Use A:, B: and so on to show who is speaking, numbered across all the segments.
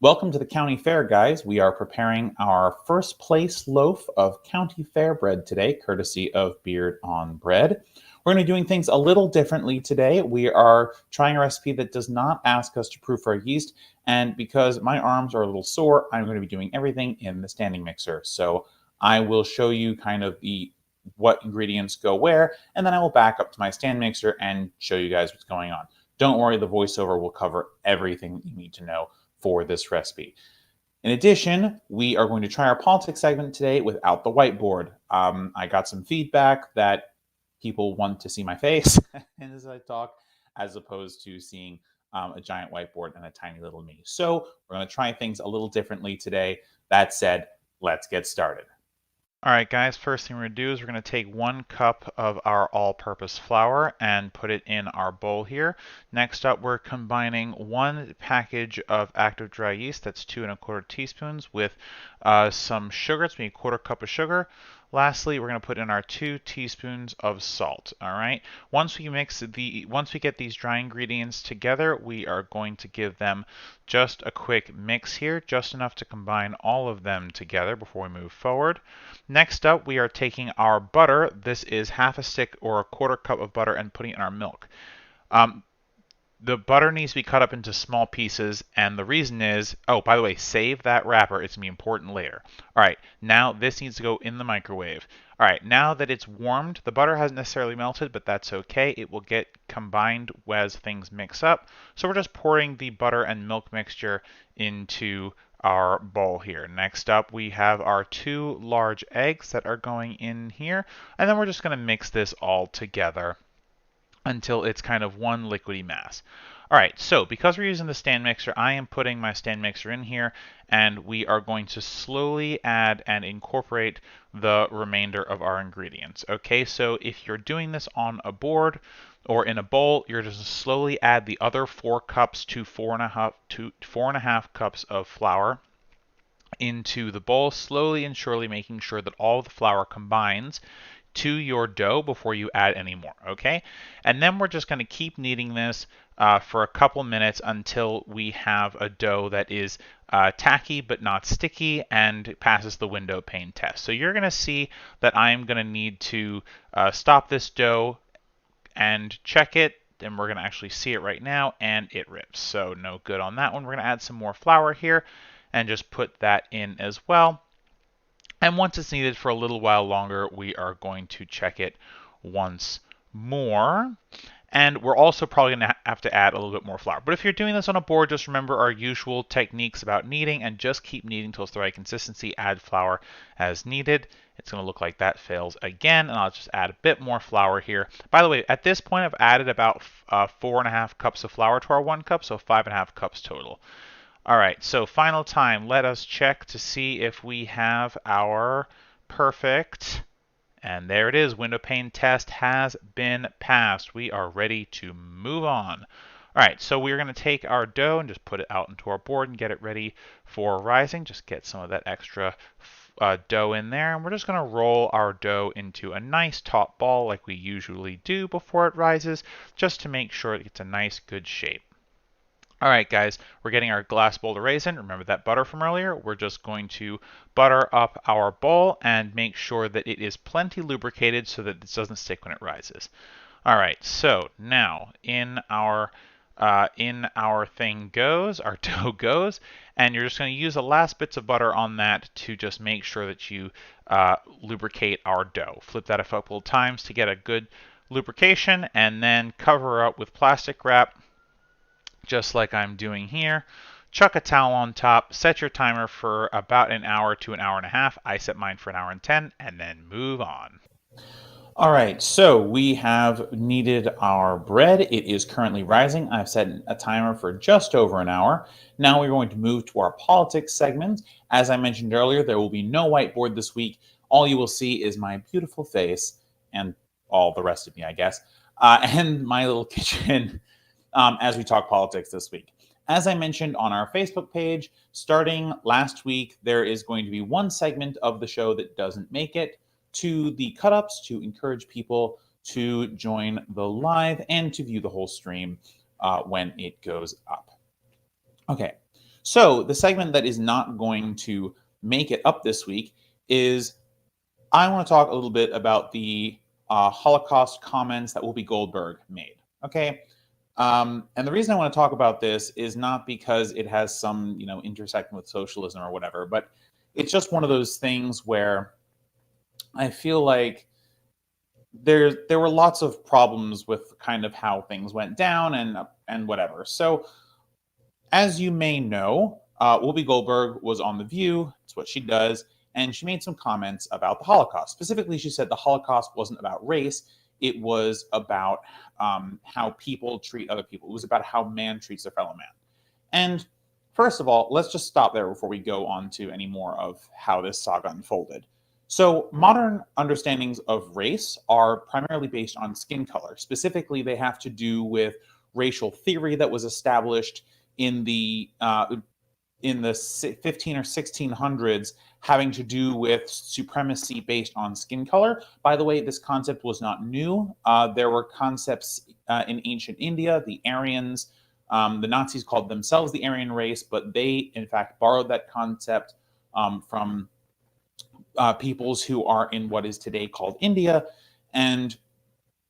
A: Welcome to the County Fair, guys. We are preparing our first place loaf of County Fair bread today, courtesy of Beard on Bread. We're going to be doing things a little differently today. We are trying a recipe that does not ask us to proof our yeast, and because my arms are a little sore, I'm going to be doing everything in the standing mixer. So I will show you kind of what ingredients go where, and then I will back up to my stand mixer and show you guys what's going on. Don't worry, the voiceover will cover everything you need to know for this recipe. In addition, we are going to try our politics segment today without the whiteboard. I got some feedback that people want to see my face as I talk, as opposed to seeing a giant whiteboard and a tiny little me. So we're going to try things a little differently today. That said, let's get started.
B: All right, guys, first thing we're going to do is we're going to take 1 cup of our all-purpose flour and put it in our bowl here. Next up, we're combining 1 package of active dry yeast, that's 2 1/4 teaspoons, with some sugar, it's going to be 1/4 cup of sugar. Lastly, we're going to put in our 2 teaspoons of salt. All right. Once we get these dry ingredients together, we are going to give them just a quick mix here, just enough to combine all of them together before we move forward. Next up, we are taking our butter. This is half a stick or a 1/4 cup of butter and putting it in our milk. The butter needs to be cut up into small pieces, and the reason is, oh, by the way, save that wrapper. It's going to be important later. All right, now this needs to go in the microwave. All right, now that it's warmed, the butter hasn't necessarily melted, but that's okay. It will get combined as things mix up. So we're just pouring the butter and milk mixture into our bowl here. Next up, we have our 2 large eggs that are going in here, and then we're just going to mix this all together until it's kind of one liquidy mass. All right, so because we're using the stand mixer, I am putting my stand mixer in here, and we are going to slowly add and incorporate the remainder of our ingredients. Okay, so if you're doing this on a board or in a bowl, you're just slowly add the other 4 cups to 4.5 cups of flour into the bowl, slowly and surely making sure that all of the flour combines to your dough before you add any more, okay? And then we're just going to keep kneading this for a couple minutes until we have a dough that is tacky but not sticky and passes the window pane test. So you're going to see that I'm going to need to stop this dough and check it, and we're going to actually see it right now, and it rips. So no good on that one. We're going to add some more flour here and just put that in as well. And once it's needed for a little while longer, we are going to check it once more. And we're also probably going to have to add a little bit more flour. But if you're doing this on a board, just remember our usual techniques about kneading and just keep kneading until it's the right consistency. Add flour as needed. It's going to look like that fails again, and I'll just add a bit more flour here. By the way, at this point, I've added about 4.5 cups of flour to our 1 cup, so 5.5 cups total. All right, so final time. Let us check to see if we have our perfect, and there it is. Window pane test has been passed. We are ready to move on. All right, so we're going to take our dough and just put it out into our board and get it ready for rising. Just get some of that extra dough in there, and we're just going to roll our dough into a nice top ball like we usually do before it rises, just to make sure it gets a nice, good shape. All right, guys, we're getting our glass bowl to raisin. Remember that butter from earlier? We're just going to butter up our bowl and make sure that it is plenty lubricated so that this doesn't stick when it rises. All right, so now in our thing goes, our dough goes, and you're just going to use the last bits of butter on that to just make sure that you lubricate our dough. Flip that a couple of times to get a good lubrication, and then cover up with plastic wrap, just like I'm doing here. Chuck a towel on top, set your timer for about an hour to an hour and a half. I set mine for an hour and 10, and then move on.
A: All right, so we have kneaded our bread. It is currently rising. I've set a timer for just over an hour. Now we're going to move to our politics segment. As I mentioned earlier, there will be no whiteboard this week. All you will see is my beautiful face and all the rest of me, I guess, and my little kitchen as we talk politics this week. As I mentioned on our Facebook page, starting last week, there is going to be one segment of the show that doesn't make it to the cut-ups to encourage people to join the live and to view the whole stream when it goes up. Okay, So the segment that is not going to make it up this week is I want to talk a little bit about the Holocaust comments that Whoopi Goldberg made. Okay. And the reason I want to talk about this is not because it has some, intersection with socialism or whatever, but it's just one of those things where I feel like there were lots of problems with kind of how things went down and whatever. So as you may know, Whoopi Goldberg was on The View. It's what she does. And she made some comments about the Holocaust. Specifically, she said the Holocaust wasn't about race. It was about how people treat other people. It was about how man treats their fellow man. And first of all, let's just stop there before we go on to any more of how this saga unfolded. So modern understandings of race are primarily based on skin color. Specifically, they have to do with racial theory that was established in the 15 or 1600s, having to do with supremacy based on skin color. By the way, this concept was not new. There were concepts in ancient India, the Aryans. The Nazis called themselves the Aryan race, but they, in fact, borrowed that concept from peoples who are in what is today called India. And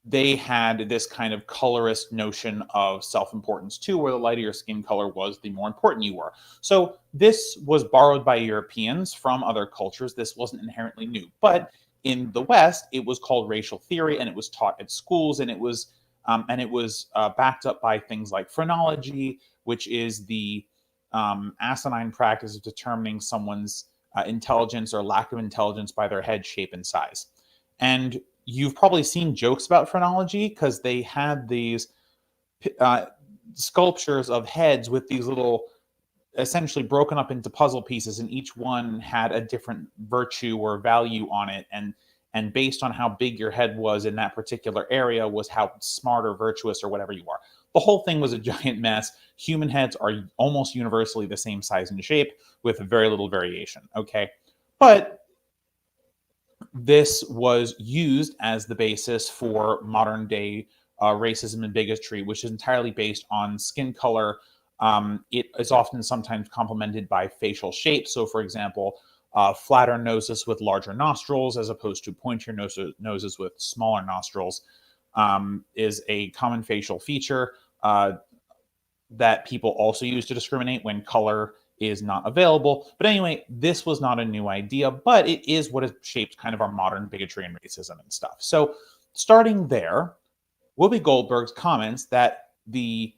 A: they had this kind of colorist notion of self-importance too, where the lighter your skin color was, the more important you were. So this was borrowed by Europeans from other cultures. This wasn't inherently new. But in the West, it was called racial theory, and it was taught at schools, and it was backed up by things like phrenology, which is the asinine practice of determining someone's intelligence or lack of intelligence by their head shape and size. And you've probably seen jokes about phrenology because they had these sculptures of heads with these little, essentially broken up into puzzle pieces, and each one had a different virtue or value on it. And based on how big your head was in that particular area was how smart or virtuous or whatever you are. The whole thing was a giant mess. Human heads are almost universally the same size and shape with very little variation. Okay. But this was used as the basis for modern day racism and bigotry, which is entirely based on skin color. It is often sometimes complemented by facial shape. So, for example, flatter noses with larger nostrils as opposed to pointier noses with smaller nostrils is a common facial feature that people also use to discriminate when color is not available. But anyway, this was not a new idea, but it is what has shaped kind of our modern bigotry and racism and stuff. So starting there, Whoopi Goldberg's comments that the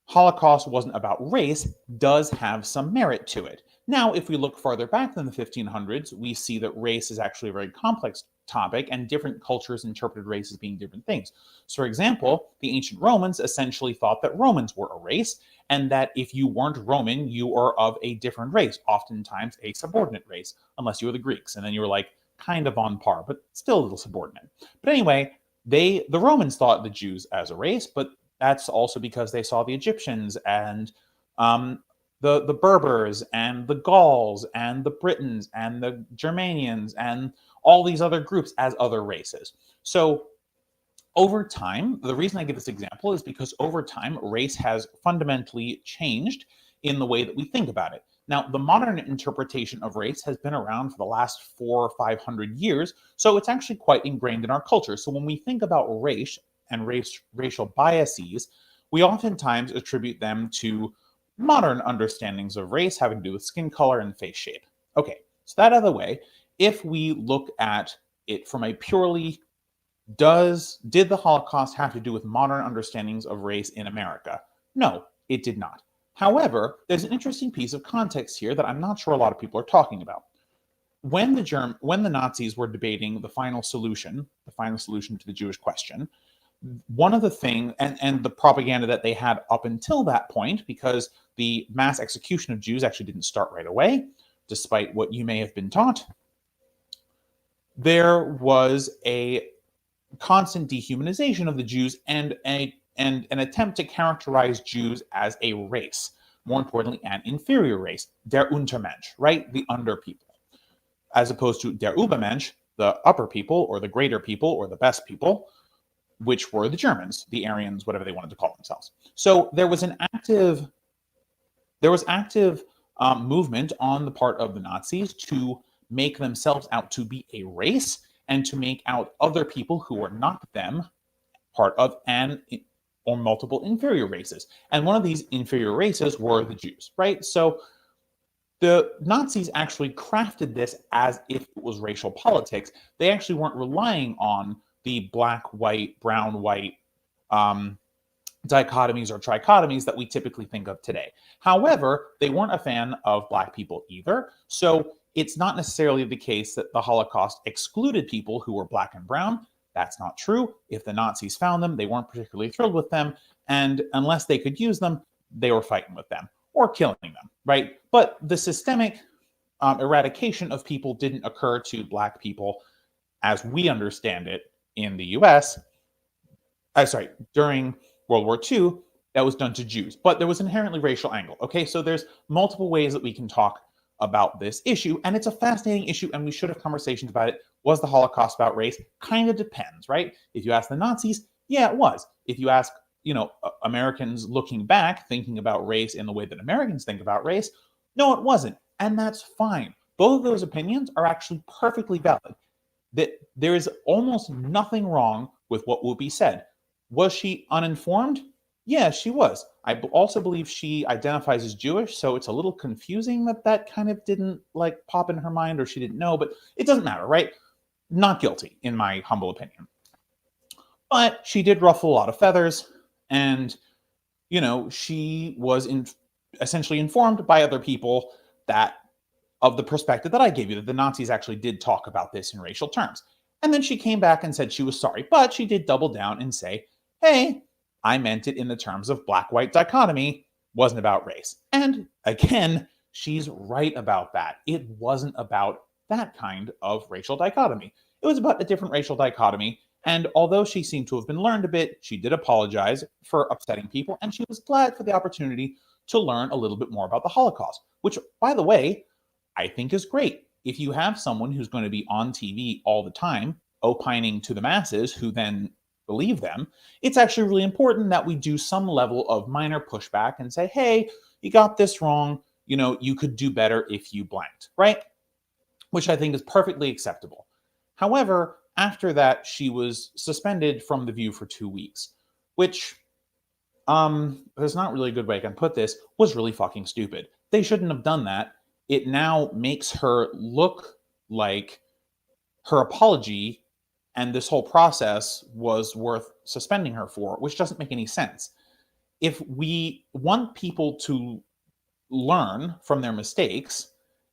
A: Holocaust wasn't about race does have some merit to it. Now, if we look farther back than the 1500s, we see that race is actually a very complex topic, and different cultures interpreted race as being different things. So, for example, the ancient Romans essentially thought that Romans were a race, and that if you weren't Roman, you are of a different race, oftentimes a subordinate race, unless you were the Greeks, and then you were like kind of on par, but still a little subordinate. But anyway, the Romans thought the Jews as a race, but that's also because they saw the Egyptians and the Berbers and the Gauls and the Britons and the Germanians and all these other groups as other races. So over time, the reason I give this example is because over time, race has fundamentally changed in the way that we think about it. Now, the modern interpretation of race has been around for the last 400 or 500 years, so it's actually quite ingrained in our culture. So when we think about race and racial biases, we oftentimes attribute them to modern understandings of race having to do with skin color and face shape. Okay, so that out of the way, if we look at it from a purely did the Holocaust have to do with modern understandings of race in America? No, it did not. However, there's an interesting piece of context here that I'm not sure a lot of people are talking about. When the Nazis were debating the final solution to the Jewish question, one of the things, and the propaganda that they had up until that point, because the mass execution of Jews actually didn't start right away, despite what you may have been taught, there was a constant dehumanization of the Jews and an attempt to characterize Jews as a race, more importantly, an inferior race, der Untermensch, right? The under people, as opposed to der Übermensch, the upper people, or the greater people, or the best people, which were the Germans, the Aryans, whatever they wanted to call themselves. So there was an active there was active movement on the part of the Nazis to make themselves out to be a race and to make out other people who were not them part of an or multiple inferior races. And one of these inferior races were the Jews, right? So the Nazis actually crafted this as if it was racial politics. They actually weren't relying on the black, white, brown, white dichotomies or trichotomies that we typically think of today. However, they weren't a fan of black people either. So it's not necessarily the case that the Holocaust excluded people who were black and brown. That's not true. If the Nazis found them, they weren't particularly thrilled with them. And unless they could use them, they were fighting with them or killing them, right? But the systemic eradication of people didn't occur to black people as we understand it in the US. During World War II, that was done to Jews. But there was inherently racial angle. Okay, so there's multiple ways that we can talk about this issue, and it's a fascinating issue, and we should have conversations about it. Was the Holocaust about race? Kind of depends, right? If you ask the Nazis, yeah, it was. If you ask, Americans looking back, thinking about race in the way that Americans think about race, no, it wasn't. And that's fine. Both of those opinions are actually perfectly valid. That there is almost nothing wrong with what Whoopi said. Was she uninformed? Yeah, she was. I also believe she identifies as Jewish, so it's a little confusing that kind of didn't pop in her mind or she didn't know, but it doesn't matter, right? Not guilty, in my humble opinion. But she did ruffle a lot of feathers, and, she was essentially informed by other people of the perspective that I gave you, that the Nazis actually did talk about this in racial terms. And then she came back and said she was sorry, but she did double down and say, hey, I meant it in the terms of black-white dichotomy, wasn't about race. And again, she's right about that. It wasn't about that kind of racial dichotomy. It was about a different racial dichotomy. And although she seemed to have been learned a bit, she did apologize for upsetting people, and she was glad for the opportunity to learn a little bit more about the Holocaust, which, by the way, I think is great. If you have someone who's going to be on TV all the time, opining to the masses who then believe them, it's actually really important that we do some level of minor pushback and say, hey, you got this wrong. You could do better if you blanked, right? Which I think is perfectly acceptable. However, after that, she was suspended from The View for 2 weeks, which, there's not really a good way I can put this, was really fucking stupid. They shouldn't have done that. It now makes her look like her apology and this whole process was worth suspending her for, which doesn't make any sense. If we want people to learn from their mistakes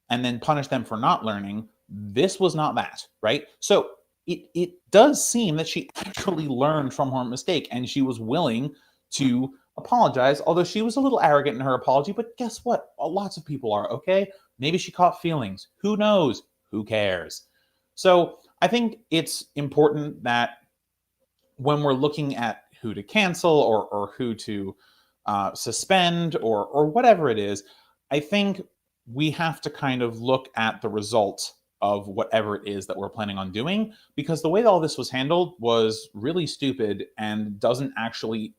A: and then punish them for not learning, this was not that, right? So it does seem that she actually learned from her mistake and she was willing to apologize, although she was a little arrogant in her apology. But guess what? Lots of people are, okay? Maybe she caught feelings. Who knows? Who cares? So I think it's important that when we're looking at who to cancel or who to suspend or whatever it is, I think we have to kind of look at the result of whatever it is that we're planning on doing, because the way that all this was handled was really stupid and doesn't actually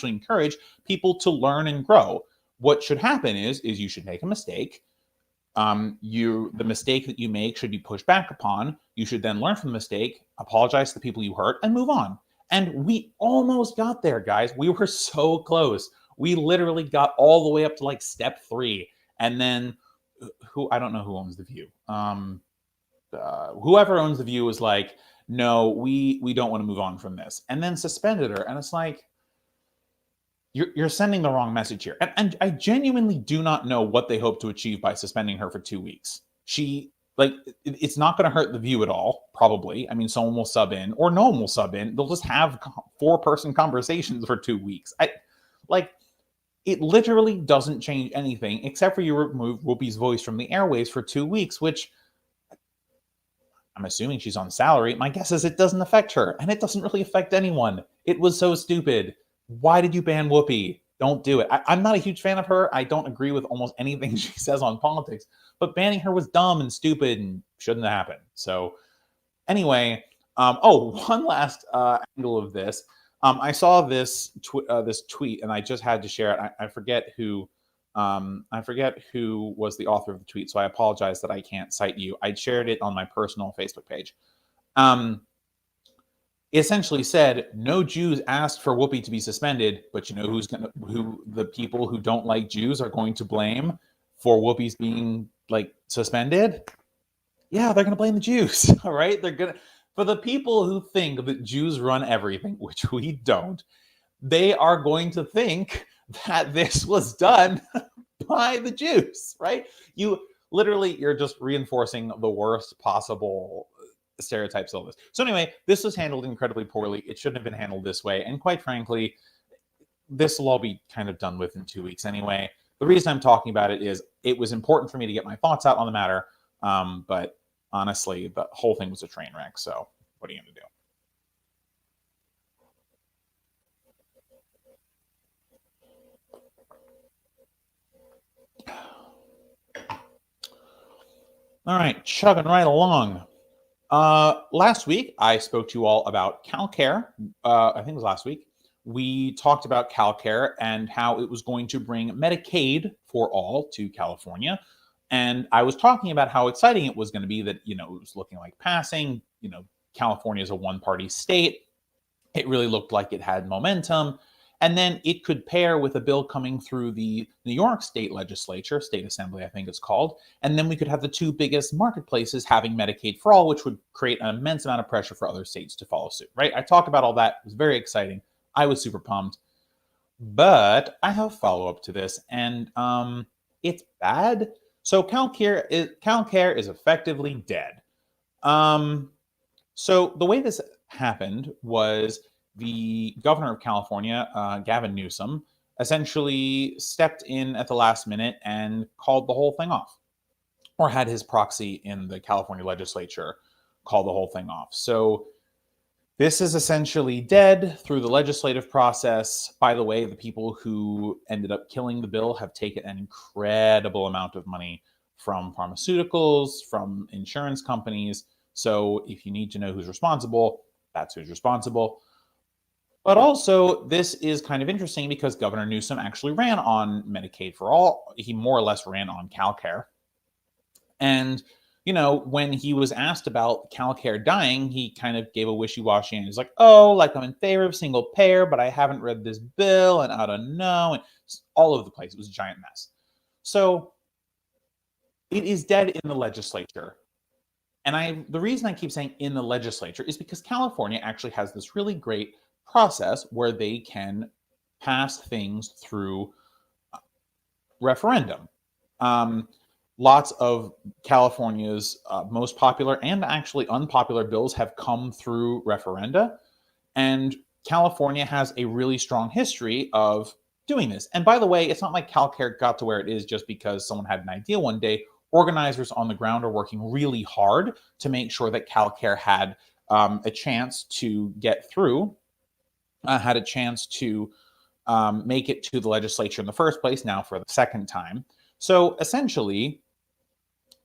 A: encourage people to learn and grow. What should happen is you should make a mistake. The mistake that you make should be pushed back upon. You should then learn from the mistake, apologize to the people you hurt, and move on. And we almost got there, guys. We were so close. We literally got all the way up to step 3. And then I don't know who owns The View. Whoever owns The View was like, no, we don't want to move on from this. And then suspended her. And it's like, you're sending the wrong message here. And I genuinely do not know what they hope to achieve by suspending her for 2 weeks. It's not going to hurt The View at all, probably. I mean, someone will sub in or no one will sub in. They'll just have 4-person conversations for 2 weeks. It literally doesn't change anything except for you remove Whoopi's voice from the airwaves for 2 weeks, which I'm assuming she's on salary. My guess is it doesn't affect her, and it doesn't really affect anyone. It was so stupid. Why did you ban Whoopi? Don't do it. I'm not a huge fan of her. I don't agree with almost anything she says on politics, but banning her was dumb and stupid and shouldn't have happened. So anyway, one last angle of this. I saw this tweet, and I just had to share it. I forget who I forget who was the author of the tweet, so I apologize that I can't cite you. I shared it on my personal Facebook page. Essentially said, no Jews asked for Whoopi to be suspended, but you know who the people who don't like Jews are going to blame for Whoopi's being like suspended? Yeah, they're gonna blame the Jews. All right, they're gonna, for the people who think that Jews run everything, which we don't, they are going to think that this was done by the Jews, right? You're just reinforcing the worst possible stereotypes of this. So anyway, this was handled incredibly poorly. It shouldn't have been handled this way. And quite frankly, this will all be kind of done with in 2 weeks anyway. The reason I'm talking about it is it was important for me to get my thoughts out on the matter. But honestly, the whole thing was a train wreck. So what are you going to do? All right, chugging right along. Last week, I spoke to you all about CalCare. I think it was last week. We talked about CalCare and how it was going to bring Medicaid for all to California. And I was talking about how exciting it was going to be that, it was looking like passing. California is a one-party state. It really looked like it had momentum. And then it could pair with a bill coming through the New York State Legislature, State Assembly, I think it's called. And then we could have the two biggest marketplaces having Medicaid for all, which would create an immense amount of pressure for other states to follow suit, right? I talked about all that. It was very exciting. I was super pumped. But I have a follow-up to this, and it's bad. So CalCare is effectively dead. So the way this happened was the governor of California, Gavin Newsom, essentially stepped in at the last minute and called the whole thing off, or had his proxy in the California legislature call the whole thing off. So this is essentially dead through the legislative process. By the way, the people who ended up killing the bill have taken an incredible amount of money from pharmaceuticals, from insurance companies. So if you need to know who's responsible, that's who's responsible. But also, this is kind of interesting because Governor Newsom actually ran on Medicaid for all. He more or less ran on CalCare. And, when he was asked about CalCare dying, he kind of gave a wishy-washy and he's like, I'm in favor of single payer, but I haven't read this bill and I don't know. And all over the place. It was a giant mess. So it is dead in the legislature. And the reason I keep saying in the legislature is because California actually has this really great process where they can pass things through referendum. Lots of California's most popular and actually unpopular bills have come through referenda. And California has a really strong history of doing this. And by the way, it's not like CalCare got to where it is just because someone had an idea one day. Organizers on the ground are working really hard to make sure that CalCare had a chance to get through, had a chance to make it to the legislature in the first place, now for the second time. So essentially,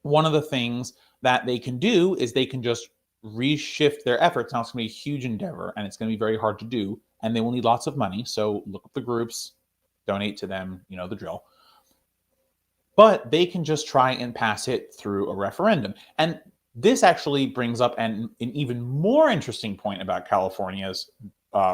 A: one of the things that they can do is they can just reshift their efforts. Now, it's going to be a huge endeavor, and it's going to be very hard to do, and they will need lots of money. So look up the groups, donate to them, the drill. But they can just try and pass it through a referendum. And this actually brings up an even more interesting point about California's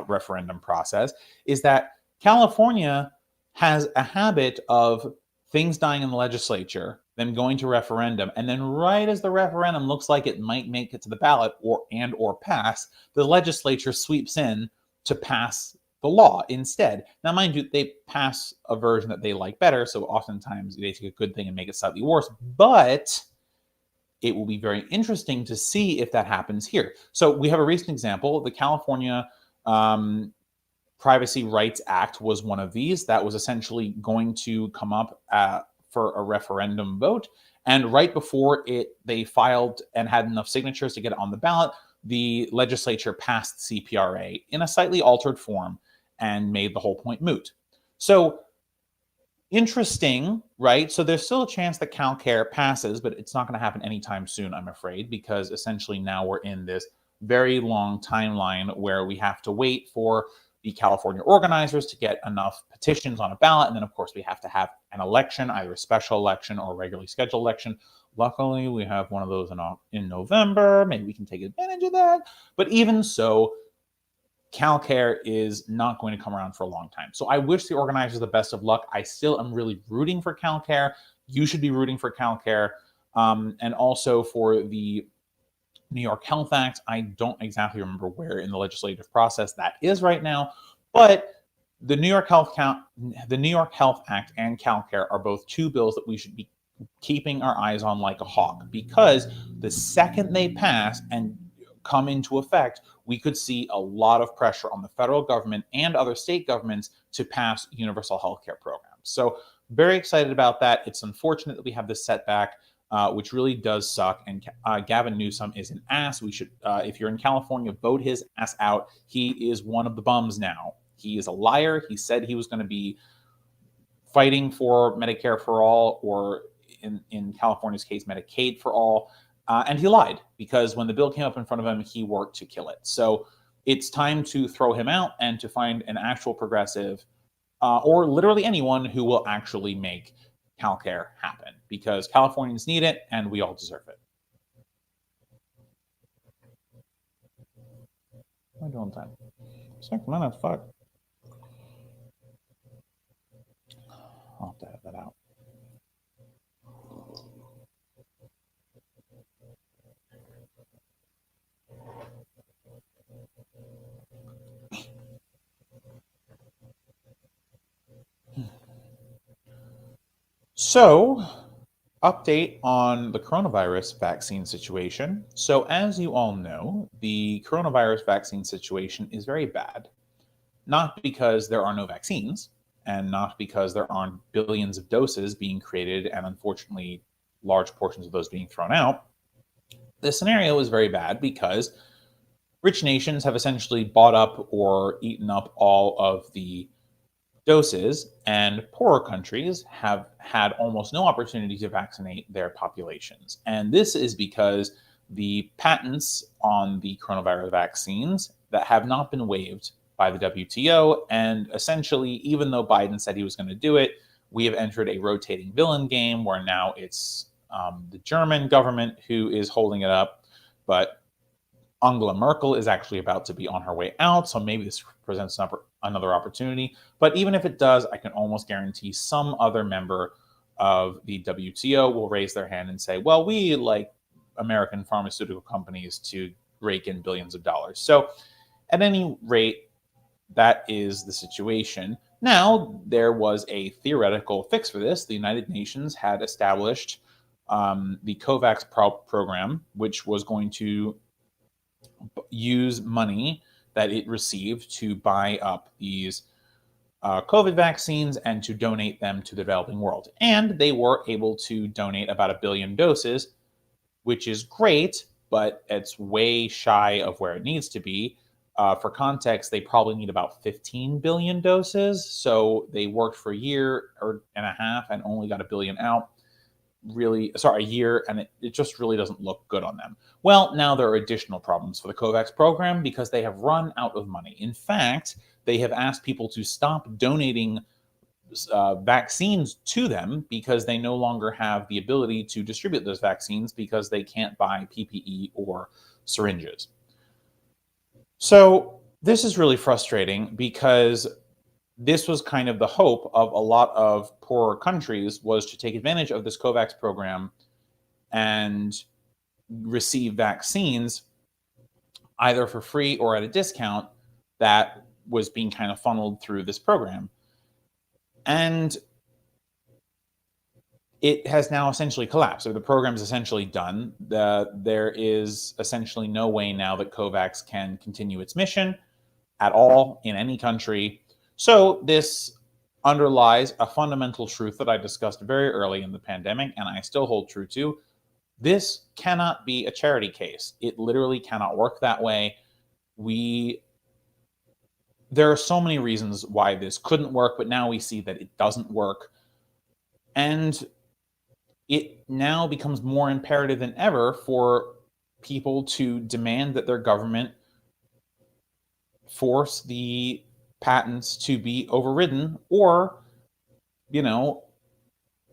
A: referendum process, is that California has a habit of things dying in the legislature, then going to referendum, and then right as the referendum looks like it might make it to the ballot or pass, the legislature sweeps in to pass the law instead. Now, mind you, they pass a version that they like better, so oftentimes they take a good thing and make it slightly worse, but it will be very interesting to see if that happens here. So we have a recent example. The California Privacy Rights Act was one of these that was essentially going to come up for a referendum vote. And right before they filed and had enough signatures to get it on the ballot, the legislature passed CPRA in a slightly altered form and made the whole point moot. So interesting, right? So there's still a chance that CalCare passes, but it's not going to happen anytime soon, I'm afraid, because essentially now we're in this very long timeline where we have to wait for the California organizers to get enough petitions on a ballot. And then, of course, we have to have an election, either a special election or a regularly scheduled election. Luckily, we have one of those in November. Maybe we can take advantage of that. But even so, CalCare is not going to come around for a long time. So I wish the organizers the best of luck. I still am really rooting for CalCare. You should be rooting for CalCare. And also for the New York Health Act. I don't exactly remember where in the legislative process that is right now, but the New York Health Act and CalCare are both two bills that we should be keeping our eyes on like a hawk, because the second they pass and come into effect, we could see a lot of pressure on the federal government and other state governments to pass universal health care programs. So very excited about that. It's unfortunate that we have this setback, which really does suck. And Gavin Newsom is an ass. We should, if you're in California, vote his ass out. He is one of the bums now. He is a liar. He said he was going to be fighting for Medicare for all, or in California's case, Medicaid for all. And he lied, because when the bill came up in front of him, he worked to kill it. So it's time to throw him out and to find an actual progressive, or literally anyone who will actually make CalCare happen, because Californians need it and we all deserve it. What am I doing time? 6 minutes, fuck. I'll have to have that out. So, update on the coronavirus vaccine situation. So, as you all know, the coronavirus vaccine situation is very bad. Not because there are no vaccines, and not because there aren't billions of doses being created and unfortunately large portions of those being thrown out. The scenario is very bad because rich nations have essentially bought up or eaten up all of the doses, and poorer countries have had almost no opportunity to vaccinate their populations. And this is because the patents on the coronavirus vaccines that have not been waived by the WTO, and essentially, even though Biden said he was going to do it, we have entered a rotating villain game where now it's the German government who is holding it up, but Angela Merkel is actually about to be on her way out, so maybe this presents another opportunity. But even if it does, I can almost guarantee some other member of the WTO will raise their hand and say, well, we like American pharmaceutical companies to rake in billions of dollars. So at any rate, that is the situation. Now, there was a theoretical fix for this. The United Nations had established the COVAX program, which was going to use money that it received to buy up these COVID vaccines and to donate them to the developing world. And they were able to donate about 1 billion doses, which is great, but it's way shy of where it needs to be. For context, they probably need about 15 billion doses. So they worked for a year and a half and only got 1 billion out. A year, and it just really doesn't look good on them. Well, now there are additional problems for the COVAX program because they have run out of money. In fact, they have asked people to stop donating vaccines to them because they no longer have the ability to distribute those vaccines because they can't buy PPE or syringes. So this is really frustrating because this was kind of the hope of a lot of poorer countries, was to take advantage of this COVAX program and receive vaccines either for free or at a discount that was being kind of funneled through this program. And it has now essentially collapsed. So the program is essentially done. There is essentially no way now that COVAX can continue its mission at all in any country. So this underlies a fundamental truth that I discussed very early in the pandemic, and I still hold true to. This cannot be a charity case. It literally cannot work that way. There are so many reasons why this couldn't work, but now we see that it doesn't work. And it now becomes more imperative than ever for people to demand that their government force the patents to be overridden, or, you know,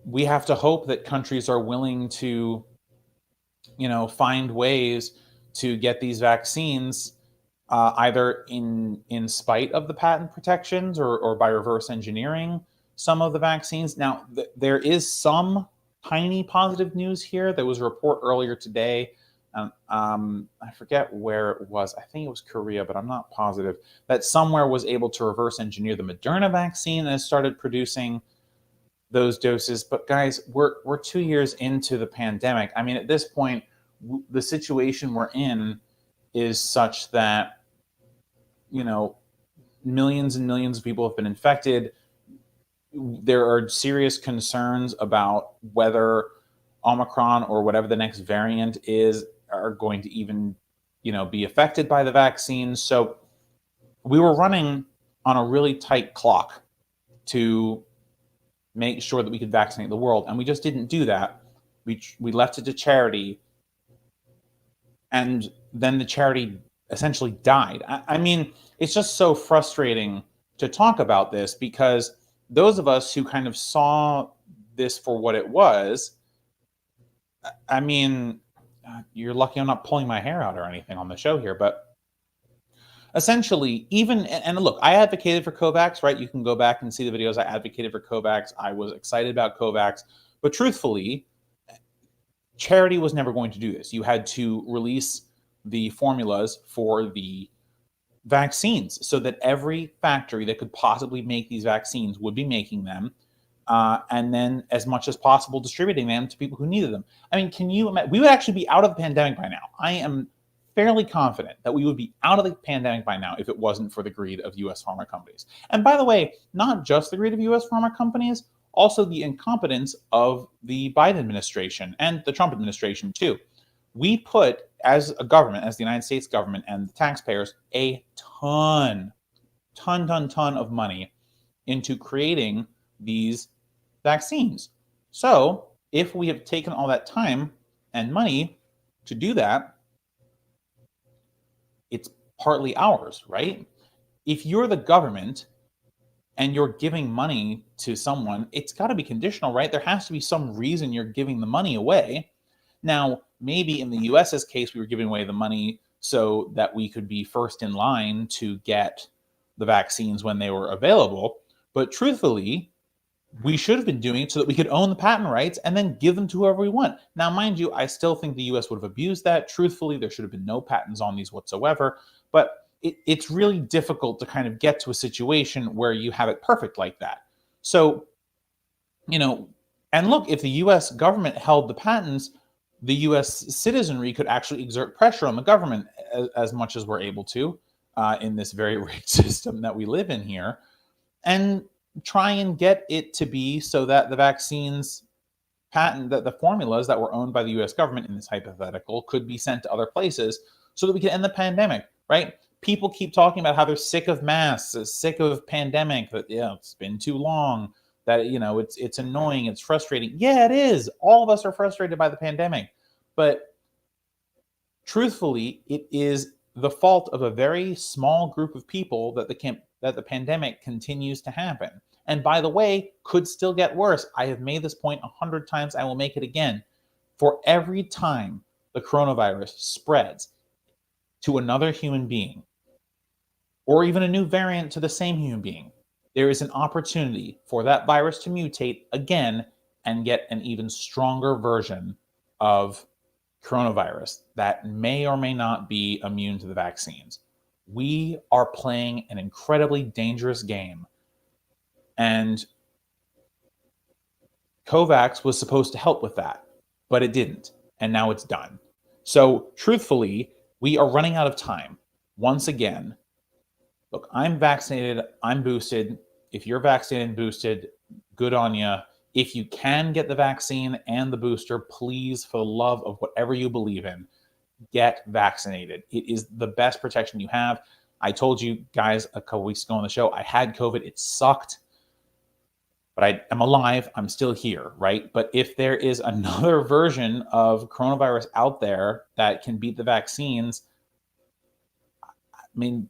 A: we have to hope that countries are willing to, find ways to get these vaccines, either in spite of the patent protections, or by reverse engineering some of the vaccines. Now, there is some tiny positive news here. There was a report earlier today. I forget where it was. I think it was Korea, but I'm not positive. That somewhere was able to reverse engineer the Moderna vaccine and has started producing those doses. But guys, we're 2 years into the pandemic. I mean, at this point, the situation we're in is such that, millions and millions of people have been infected. There are serious concerns about whether Omicron or whatever the next variant is are going to even, be affected by the vaccine. So we were running on a really tight clock to make sure that we could vaccinate the world, and we just didn't do that. We left it to charity, and then the charity essentially died. I mean, it's just so frustrating to talk about this, because those of us who kind of saw this for what it was, I mean, you're lucky I'm not pulling my hair out or anything on the show here, but essentially, and look, I advocated for COVAX, right? You can go back and see the videos. I advocated for COVAX. I was excited about COVAX, but truthfully, charity was never going to do this. You had to release the formulas for the vaccines so that every factory that could possibly make these vaccines would be making them, and then as much as possible distributing them to people who needed them. I mean, can you imagine? We would actually be out of the pandemic by now. I am fairly confident that we would be out of the pandemic by now if it wasn't for the greed of U.S. pharma companies. And by the way, not just the greed of U.S. pharma companies, also the incompetence of the Biden administration and the Trump administration too. We put, as a government, as the United States government and the taxpayers, a ton of money into creating these vaccines. So if we have taken all that time and money to do that, it's partly ours, right? If you're the government and you're giving money to someone, it's got to be conditional, right? There has to be some reason you're giving the money away. Now, maybe in the US's case, we were giving away the money so that we could be first in line to get the vaccines when they were available. But truthfully, we should have been doing it so that we could own the patent rights and then give them to whoever we want. Now, mind you, I still think the US would have abused that. Truthfully, there should have been no patents on these whatsoever. But it's really difficult to kind of get to a situation where you have it perfect like that. So, and look, if the US government held the patents, the U.S. citizenry could actually exert pressure on the government as much as we're able to in this very rigged system that we live in here, and try and get it to be so that the vaccines that the formulas that were owned by the U.S. government in this hypothetical could be sent to other places so that we can end the pandemic, right? People keep talking about how they're sick of masks, sick of pandemic, that it's been too long, that it's annoying, it's frustrating. Yeah, it is. All of us are frustrated by the pandemic, but truthfully, it is the fault of a very small group of people that the pandemic continues to happen. And by the way, could still get worse. I have made this point 100 times. I will make it again. For every time the coronavirus spreads to another human being, or even a new variant to the same human being, there is an opportunity for that virus to mutate again and get an even stronger version of coronavirus that may or may not be immune to the vaccines. We are playing an incredibly dangerous game. And COVAX was supposed to help with that, but it didn't. And now it's done. So truthfully, we are running out of time. Once again, look, I'm vaccinated, I'm boosted. If you're vaccinated and boosted, good on you. If you can get the vaccine and the booster, please, for the love of whatever you believe in, get vaccinated. It is the best protection you have. I told you guys a couple weeks ago on the show, I had COVID. It sucked, but I'm alive. I'm still here, right? But if there is another version of coronavirus out there that can beat the vaccines, mean,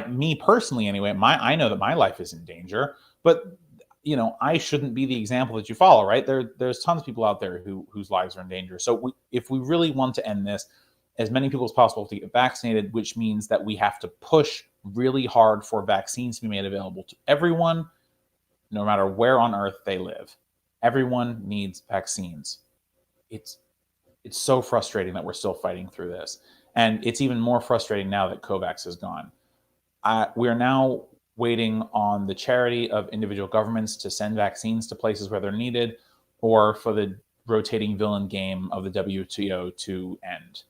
A: me personally anyway, I know that my life is in danger, but I shouldn't be the example that you follow, right? There's tons of people out there whose lives are in danger. So if we really want to end this, as many people as possible to get vaccinated, which means that we have to push really hard for vaccines to be made available to everyone, no matter where on earth they live. Everyone needs vaccines. It's so frustrating that we're still fighting through this. And it's even more frustrating now that COVAX is gone. We are now waiting on the charity of individual governments to send vaccines to places where they're needed, or for the rotating villain game of the WTO to end.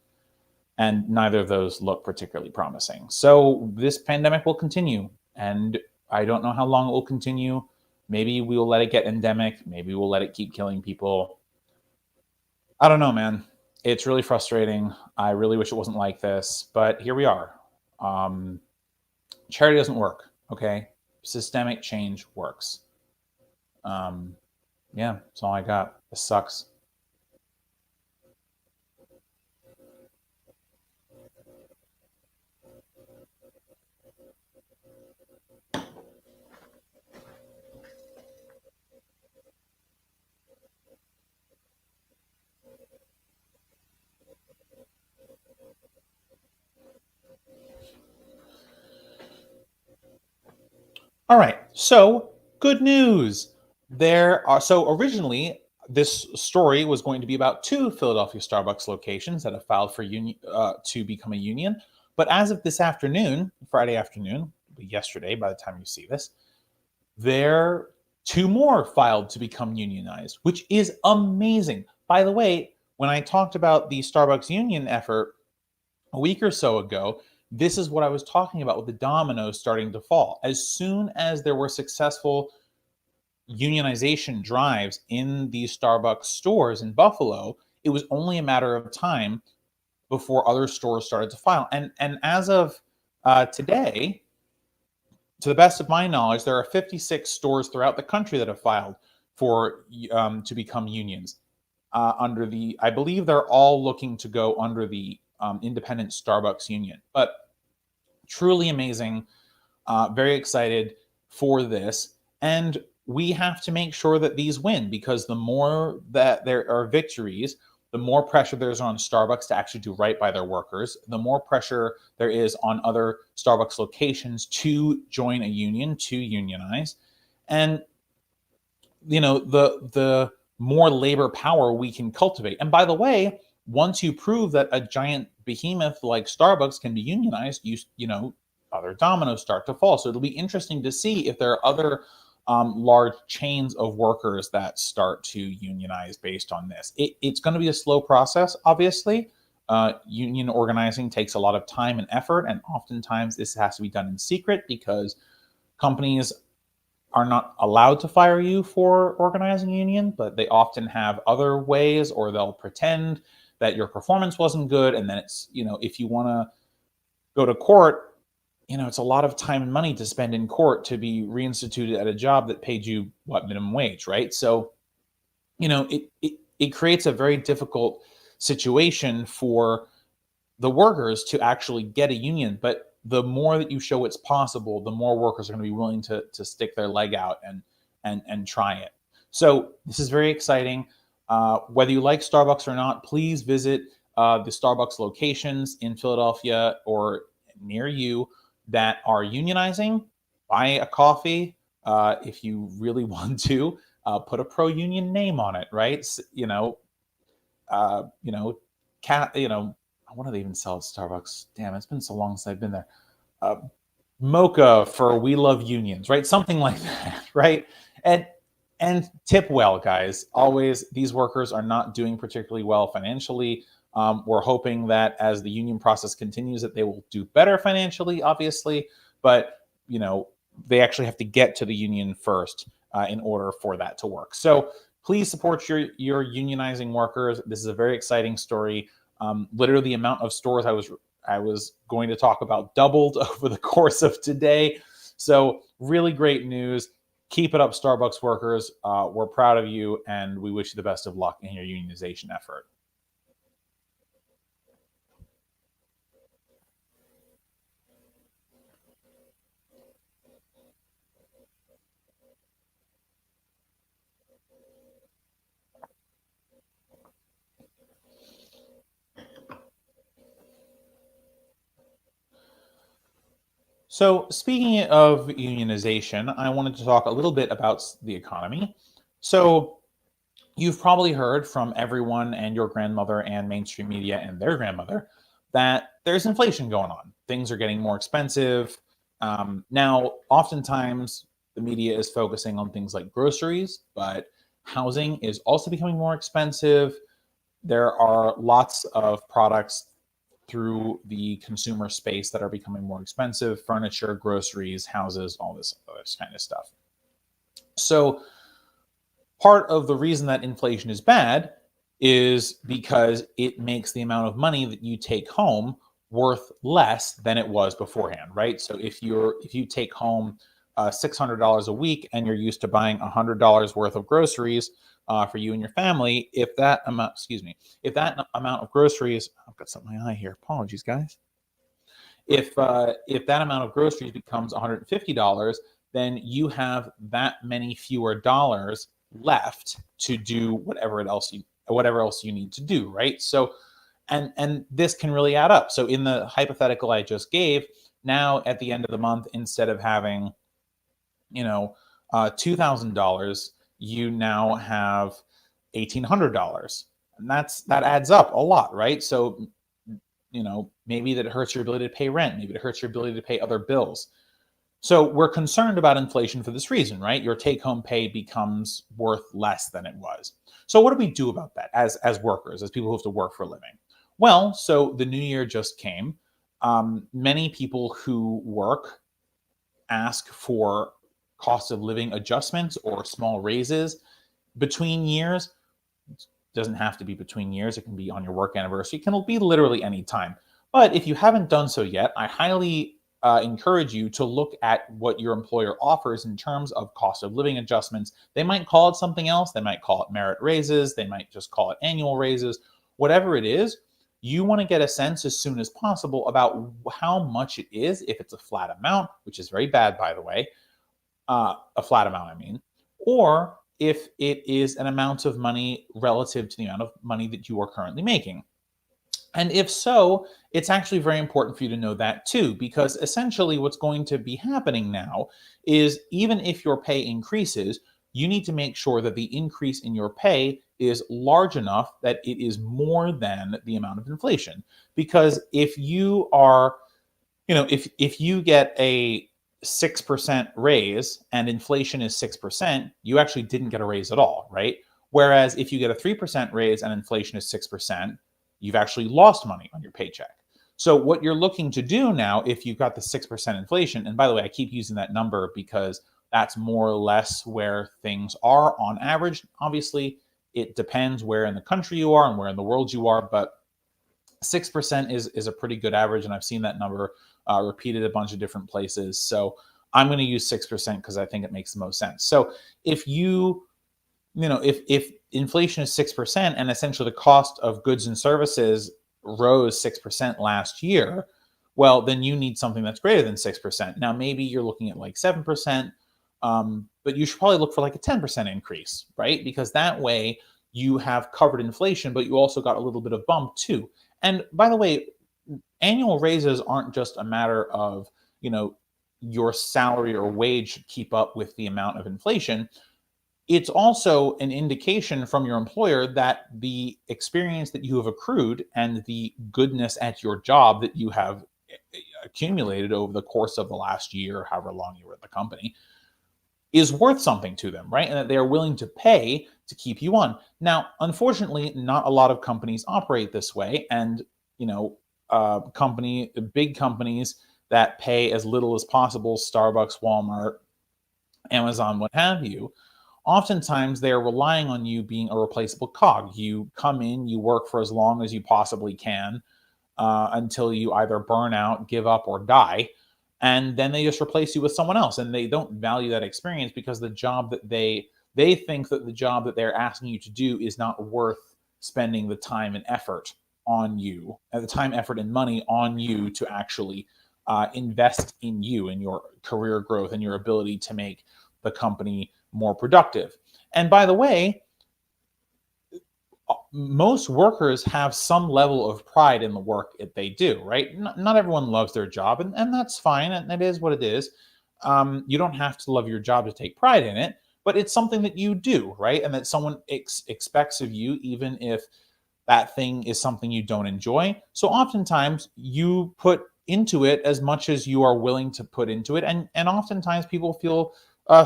A: And neither of those look particularly promising. So this pandemic will continue, and I don't know how long it will continue. Maybe we will let it get endemic. Maybe we'll let it keep killing people. I don't know, man. It's really frustrating. I really wish it wasn't like this, but here we are. Charity doesn't work, okay? Systemic change works. Yeah, that's all I got. This sucks. All right, so good news. So originally this story was going to be about 2 Philadelphia Starbucks locations that have filed for union to become a union, but as of this afternoon, Friday afternoon, yesterday by the time you see this, there 2 more filed to become unionized, which is amazing. By the way, when I talked about the Starbucks union effort a week or so ago, this is what I was talking about with the dominoes starting to fall. As soon as there were successful unionization drives in these Starbucks stores in Buffalo, it was only a matter of time before other stores started to file. And as of today, to the best of my knowledge, there are 56 stores throughout the country that have filed for to become unions. I believe they're all looking to go under the independent Starbucks union. But truly amazing. Very excited for this. And we have to make sure that these win, because the more that there are victories, the more pressure there's on Starbucks to actually do right by their workers, the more pressure there is on other Starbucks locations to join a union, to unionize. And the more labor power we can cultivate. And by the way, once you prove that a giant behemoth like Starbucks can be unionized, other dominoes start to fall. So it'll be interesting to see if there are other large chains of workers that start to unionize based on this. It's going to be a slow process, obviously. Union organizing takes a lot of time and effort, and oftentimes this has to be done in secret because companies are not allowed to fire you for organizing a union, but they often have other ways, or they'll pretend that your performance wasn't good. And then it's, if you want to go to court, it's a lot of time and money to spend in court to be reinstituted at a job that paid you minimum wage, right? So, it creates a very difficult situation for the workers to actually get a union. But the more that you show it's possible, the more workers are going to be willing to stick their leg out and try it. So this is very exciting. Whether you like Starbucks or not, please visit the Starbucks locations in Philadelphia or near you that are unionizing. Buy a coffee if you really want to. Put a pro-union name on it, right? What do they even sell at Starbucks? Damn, it's been so long since I've been there. Mocha for "We Love Unions," right? Something like that, right? And tip well, guys. Always, these workers are not doing particularly well financially. We're hoping that as the union process continues, that they will do better financially, obviously. But they actually have to get to the union first in order for that to work. So please support your unionizing workers. This is a very exciting story. Literally, the amount of stores I was going to talk about doubled over the course of today. So really great news. Keep it up, Starbucks workers. We're proud of you, and we wish you the best of luck in your unionization effort. So, speaking of unionization, I wanted to talk a little bit about the economy. So, you've probably heard from everyone and your grandmother and mainstream media and their grandmother that there's inflation going on. Things are getting more expensive. Now, oftentimes, the media is focusing on things like groceries, but housing is also becoming more expensive. There are lots of products through the consumer space that are becoming more expensive: furniture, groceries, houses, all this other kind of stuff. So, part of the reason that inflation is bad is because it makes the amount of money that you take home worth less than it was beforehand, right? So if you take home $600 a week and you're used to buying $100 worth of groceries for you and your family, if that amount of groceries, I've got something in my eye here. Apologies, guys. If that amount of groceries becomes $150, then you have that many fewer dollars left to do whatever else you need to do, right? So, and this can really add up. So in the hypothetical I just gave, now at the end of the month, instead of having, $2,000, you now have $1,800, and that adds up a lot, right? So maybe that hurts your ability to pay rent, maybe it hurts your ability to pay other bills. So we're concerned about inflation for this reason, right? Your take-home pay becomes worth less than it was. So what do we do about that as workers, as people who have to work for a living? Well, so the new year just came. Many people who work ask for cost of living adjustments or small raises between years. It doesn't have to be between years. It can be on your work anniversary. It can be literally any time. But if you haven't done so yet, I highly encourage you to look at what your employer offers in terms of cost of living adjustments. They might call it something else. They might call it merit raises. They might just call it annual raises. Whatever it is, you want to get a sense as soon as possible about how much it is, if it's a flat amount, which is very bad, by the way, a flat amount, I mean, or if it is an amount of money relative to the amount of money that you are currently making. And if so, it's actually very important for you to know that too, because essentially what's going to be happening now is, even if your pay increases, you need to make sure that the increase in your pay is large enough that it is more than the amount of inflation. Because if you are, if you get a 6% raise and inflation is 6%, you actually didn't get a raise at all, right? Whereas if you get a 3% raise and inflation is 6%, you've actually lost money on your paycheck. So what you're looking to do now, if you've got the 6% inflation, and by the way, I keep using that number because that's more or less where things are on average. Obviously, it depends where in the country you are and where in the world you are, but 6% is a pretty good average, and I've seen that number repeated a bunch of different places. So I'm going to use 6% because I think it makes the most sense. So if if inflation is 6% and essentially the cost of goods and services rose 6% last year, well, then you need something that's greater than 6%. Now, maybe you're looking at like 7%, but you should probably look for like a 10% increase, right? Because that way you have covered inflation, but you also got a little bit of bump too. And by the way, annual raises aren't just a matter of, your salary or wage should keep up with the amount of inflation. It's also an indication from your employer that the experience that you have accrued and the goodness at your job that you have accumulated over the course of the last year, or however long you were at the company, is worth something to them, right? And that they are willing to pay to keep you on. Now, unfortunately, not a lot of companies operate this way. And, big companies that pay as little as possible, Starbucks, Walmart, Amazon, what have you, oftentimes they are relying on you being a replaceable cog. You come in, you work for as long as you possibly can, until you either burn out, give up, or die. And then they just replace you with someone else. And they don't value that experience because the job that they think that the job that they're asking you to do is not worth spending the time and effort on you, and the time, effort, and money on you to actually invest in you and your career growth and your ability to make the company more productive. And by the way, most workers have some level of pride in the work that they do, right? Not everyone loves their job, and that's fine, and it is what it is. You don't have to love your job to take pride in it, but it's something that you do, right? And that someone expects of you, even if that thing is something you don't enjoy. So oftentimes you put into it as much as you are willing to put into it, and oftentimes people feel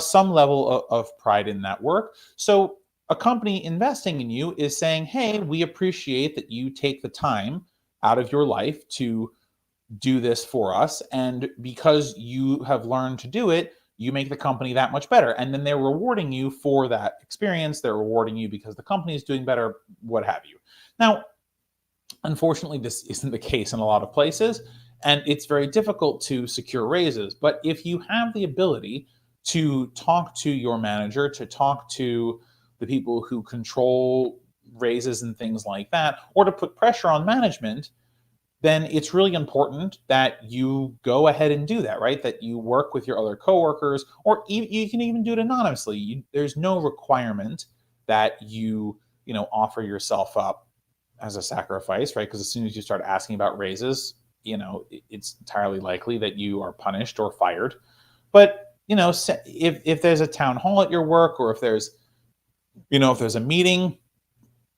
A: some level of pride in that work. So a company investing in you is saying, "Hey, we appreciate that you take the time out of your life to do this for us, and because you have learned to do it, you make the company that much better." And then they're rewarding you for that experience. They're rewarding you because the company is doing better, what have you. Now, unfortunately, this isn't the case in a lot of places, and it's very difficult to secure raises. But if you have the ability to talk to your manager, to talk to the people who control raises and things like that, or to put pressure on management, then it's really important that you go ahead and do that, right? That you work with your other coworkers, or you can even do it anonymously. There's no requirement that you know, offer yourself up as a sacrifice, right? Because as soon as you start asking about raises, you know, it's entirely likely that you are punished or fired. But you know, if there's a town hall at your work, or if there's, you know, if there's a meeting,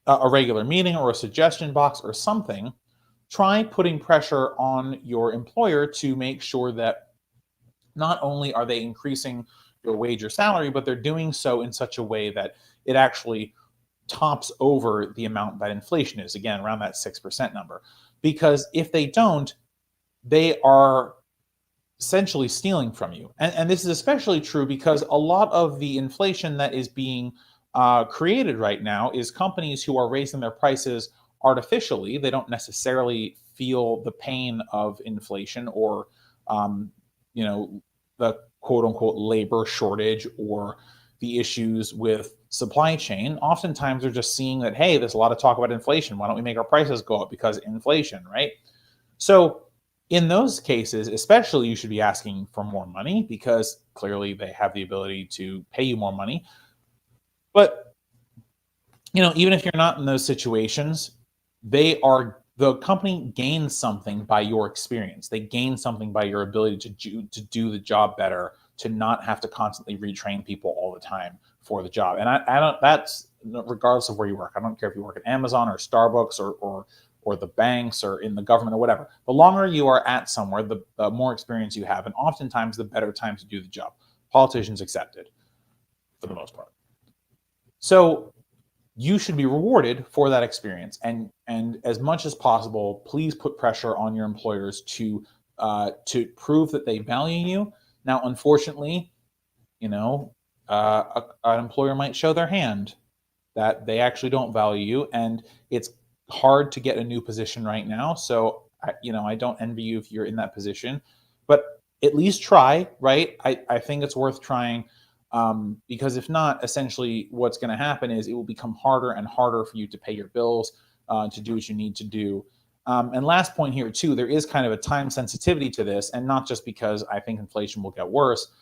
A: a regular meeting, or a suggestion box or something, try putting pressure on your employer to make sure that not only are they increasing your wage or salary, but they're doing so in such a way that it actually tops over the amount that inflation is, again, around that 6% number. Because if they don't, they are essentially stealing from you. And this is especially true because a lot of the inflation that is being created right now is companies who are raising their prices artificially. They don't necessarily feel the pain of inflation, or, you know, the quote unquote labor shortage, or the issues with supply chain. Oftentimes they're just seeing that, hey, there's a lot of talk about inflation. Why don't we make our prices go up because inflation, right? So in those cases, especially, you should be asking for more money because clearly they have the ability to pay you more money. But, you know, even if you're not in those situations, the company gains something by your experience. They gain something by your ability to do the job better, to not have to constantly retrain people all the time for the job. And I don't, that's regardless of where you work. I don't care if you work at Amazon or Starbucks or the banks or in the government or whatever. The longer you are at somewhere, the more experience you have, and oftentimes the better time to do the job. Politicians accepted, for the most part. So you should be rewarded for that experience, and as much as possible, please put pressure on your employers to prove that they value you. Now, unfortunately, you know, an employer might show their hand that they actually don't value you, and it's hard to get a new position right now. So, you know, I don't envy you if you're in that position, but at least try, right? I think it's worth trying, because if not, essentially what's going to happen is it will become harder and harder for you to pay your bills, to do what you need to do. And last point here, too, there is kind of a time sensitivity to this, and not just because I think inflation will get worse,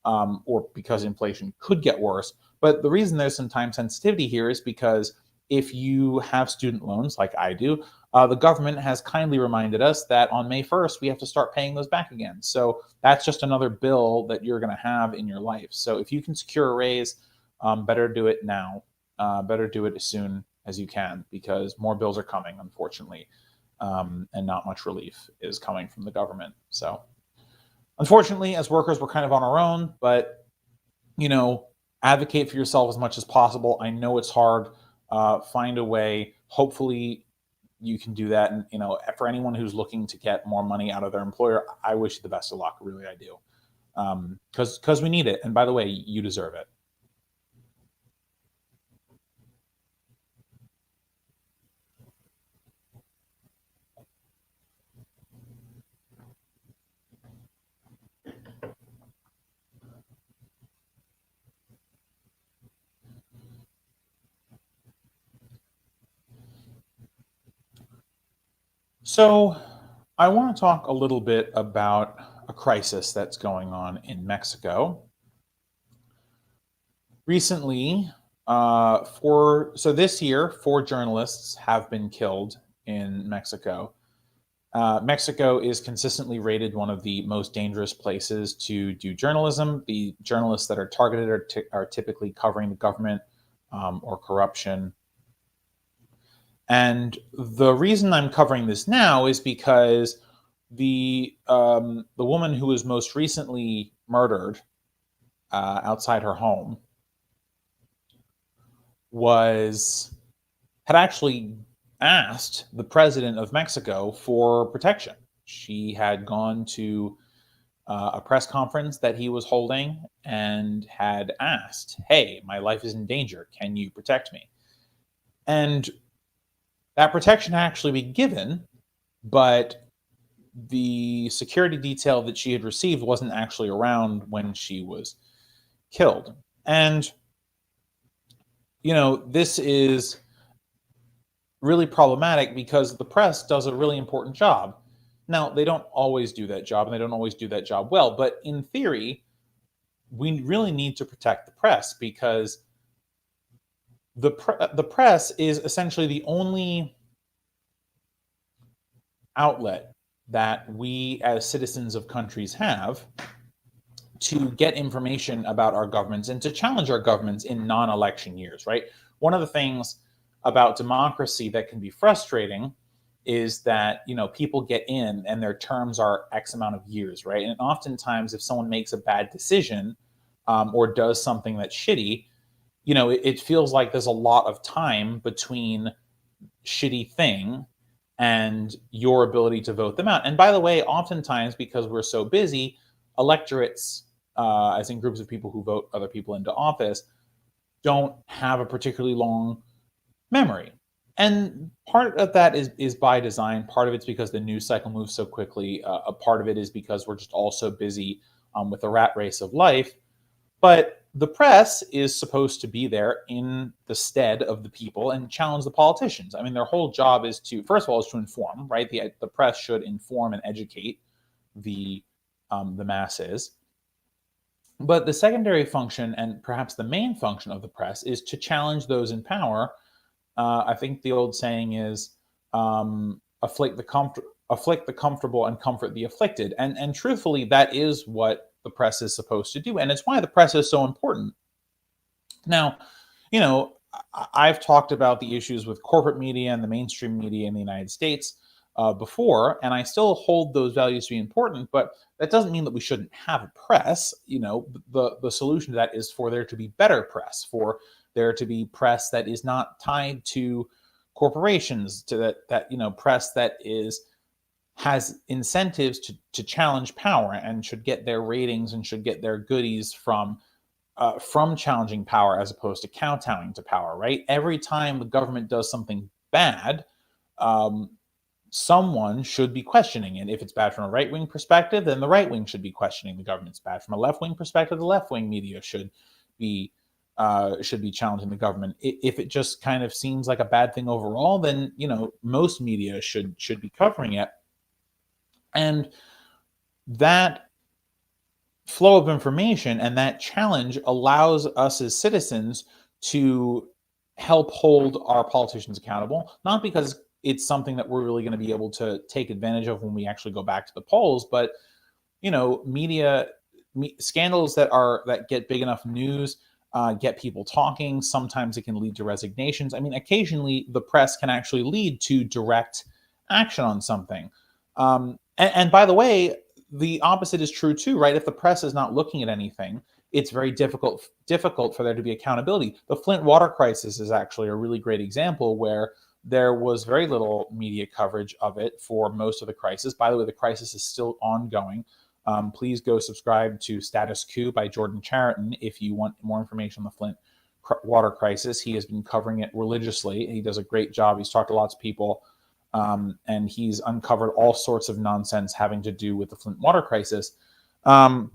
A: or because inflation could get worse. But the reason there's some time sensitivity here is because if you have student loans like I do, the government has kindly reminded us that on May 1st, we have to start paying those back again. So that's just another bill that you're going to have in your life. So if you can secure a raise, better do it now. Better do it as soon as you can, because more bills are coming, unfortunately, and not much relief is coming from the government. So unfortunately, as workers, we're kind of on our own, but, you know, advocate for yourself as much as possible. I know it's hard. Find a way. Hopefully you can do that. And, you know, for anyone who's looking to get more money out of their employer, I wish you the best of luck. Really, I do. Because we need it. And by the way, you deserve it. So I want to talk a little bit about a crisis that's going on in Mexico. Recently, So this year, 4 journalists have been killed in Mexico. Mexico is consistently rated one of the most dangerous places to do journalism. The journalists that are targeted are typically covering the government or corruption. And the reason I'm covering this now is because the woman who was most recently murdered outside her home had actually asked the president of Mexico for protection. She had gone to a press conference that he was holding and had asked, "Hey, my life is in danger. Can you protect me?" And that protection had actually been given, but the security detail that she had received wasn't actually around when she was killed. And, this is really problematic because the press does a really important job. Now, they don't always do that job, and they don't always do that job well, but in theory, we really need to protect the press because the press is essentially the only outlet that we as citizens of countries have to get information about our governments and to challenge our governments in non-election years, right? One of the things about democracy that can be frustrating is that, people get in and their terms are X amount of years, right? And oftentimes if someone makes a bad decision or does something that's shitty, it feels like there's a lot of time between shitty thing and your ability to vote them out. And by the way, oftentimes because we're so busy, electorates, as in groups of people who vote other people into office, don't have a particularly long memory. And part of that is by design. Part of it's because the news cycle moves so quickly. A part of it is because we're just all so busy with the rat race of life. But the press is supposed to be there in the stead of the people and challenge the politicians. I mean, their whole job is first of all, is to inform, right? The press should inform and educate the masses. But the secondary function, and perhaps the main function of the press, is to challenge those in power. I think the old saying is, afflict the comfortable and comfort the afflicted. And truthfully, that is what the press is supposed to do. And it's why the press is so important. Now, I've talked about the issues with corporate media and the mainstream media in the United States before, and I still hold those values to be important, but that doesn't mean that we shouldn't have a press. The solution to that is for there to be better press, for there to be press that is not tied to corporations, to that press that has incentives to challenge power and should get their ratings and should get their goodies from challenging power as opposed to kowtowing to power, right? Every time the government does something bad, someone should be questioning it. If it's bad from a right-wing perspective, then the right wing should be questioning the government's bad. From a left-wing perspective, the left-wing media should be challenging the government. If it just kind of seems like a bad thing overall, then most media should be covering it. And that flow of information and that challenge allows us as citizens to help hold our politicians accountable, not because it's something that we're really going to be able to take advantage of when we actually go back to the polls, but media scandals that get big enough news get people talking. Sometimes it can lead to resignations. I mean, occasionally the press can actually lead to direct action on something. And by the way, the opposite is true too, right? If the press is not looking at anything, it's very difficult for there to be accountability. The Flint water crisis is actually a really great example where there was very little media coverage of it for most of the crisis. By the way, the crisis is still ongoing. Please go subscribe to Status Coup by Jordan Chariton if you want more information on the Flint water crisis. He has been covering it religiously. He does a great job. He's talked to lots of people. And he's uncovered all sorts of nonsense having to do with the Flint water crisis. But,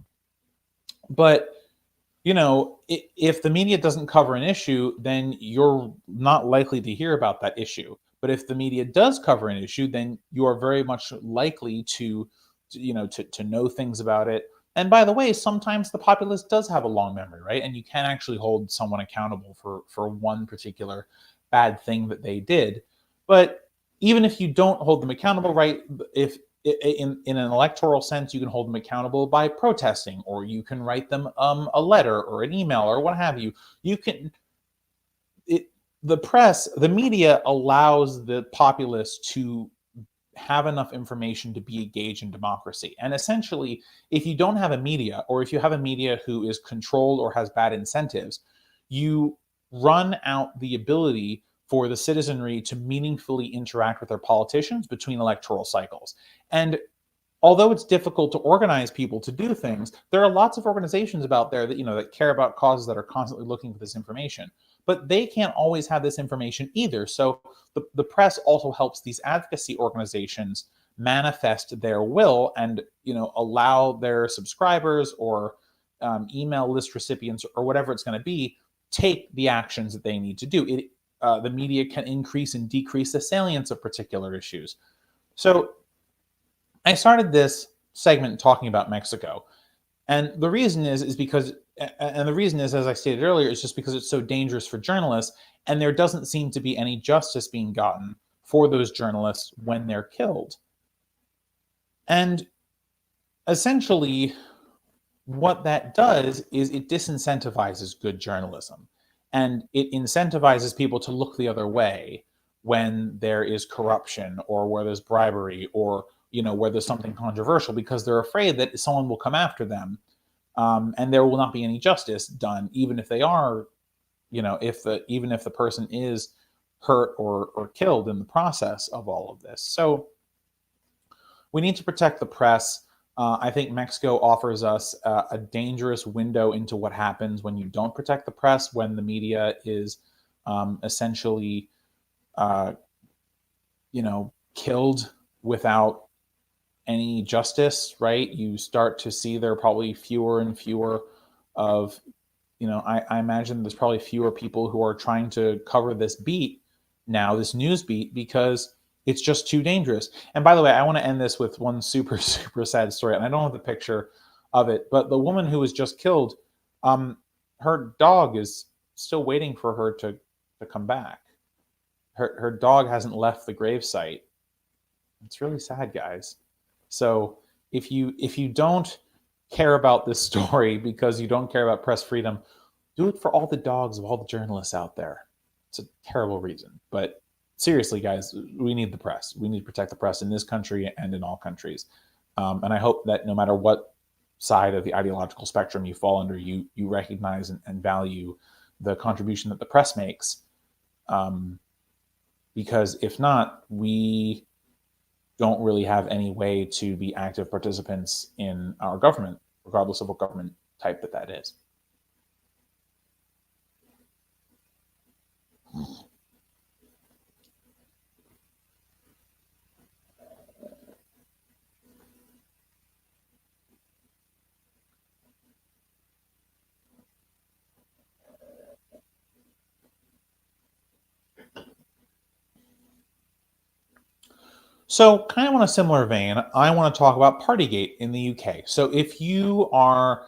A: if the media doesn't cover an issue, then you're not likely to hear about that issue. But if the media does cover an issue, then you are very much likely to know things about it And by the way, sometimes the populace does have a long memory, right? And you can actually hold someone accountable for one particular bad thing that they did. But even if you don't hold them accountable, right? If in an electoral sense, you can hold them accountable by protesting, or you can write them a letter or an email or what have you. You can the press, the media allows the populace to have enough information to be engaged in democracy. And essentially, if you don't have a media, or if you have a media who is controlled or has bad incentives, you run out the ability for the citizenry to meaningfully interact with their politicians between electoral cycles. And although it's difficult to organize people to do things, there are lots of organizations out there that that care about causes that are constantly looking for this information. But they can't always have this information either. So the press also helps these advocacy organizations manifest their will and allow their subscribers or email list recipients or whatever it's going to be take the actions that they need to do. The media can increase and decrease the salience of particular issues. So I started this segment talking about Mexico. And the reason is because, and the reason is, as I stated earlier, is just because it's so dangerous for journalists, and there doesn't seem to be any justice being gotten for those journalists when they're killed. And essentially, what that does is it disincentivizes good journalism, and it incentivizes people to look the other way when there is corruption or where there's bribery or where there's something controversial, because they're afraid that someone will come after them, and there will not be any justice done, even if they are, even if the person is hurt or killed in the process of all of this. So we need to protect the press. I think Mexico offers us a dangerous window into what happens when you don't protect the press, when the media is essentially, killed without any justice, right? You start to see there are probably fewer and fewer of, I imagine there's probably fewer people who are trying to cover this beat now, this news beat, because it's just too dangerous. And by the way, I want to end this with one super, super sad story. And I don't have the picture of it, but the woman who was just killed, her dog is still waiting for her to come back. Her dog hasn't left the gravesite. It's really sad, guys. So if you don't care about this story because you don't care about press freedom, do it for all the dogs of all the journalists out there. It's a terrible reason. But seriously, guys, we need the press. We need to protect the press in this country and in all countries. And I hope that no matter what side of the ideological spectrum you fall under, you recognize and value the contribution that the press makes. Because if not, we don't really have any way to be active participants in our government, regardless of what government type that is. So, kind of on a similar vein, I want to talk about Partygate in the UK. So, if you are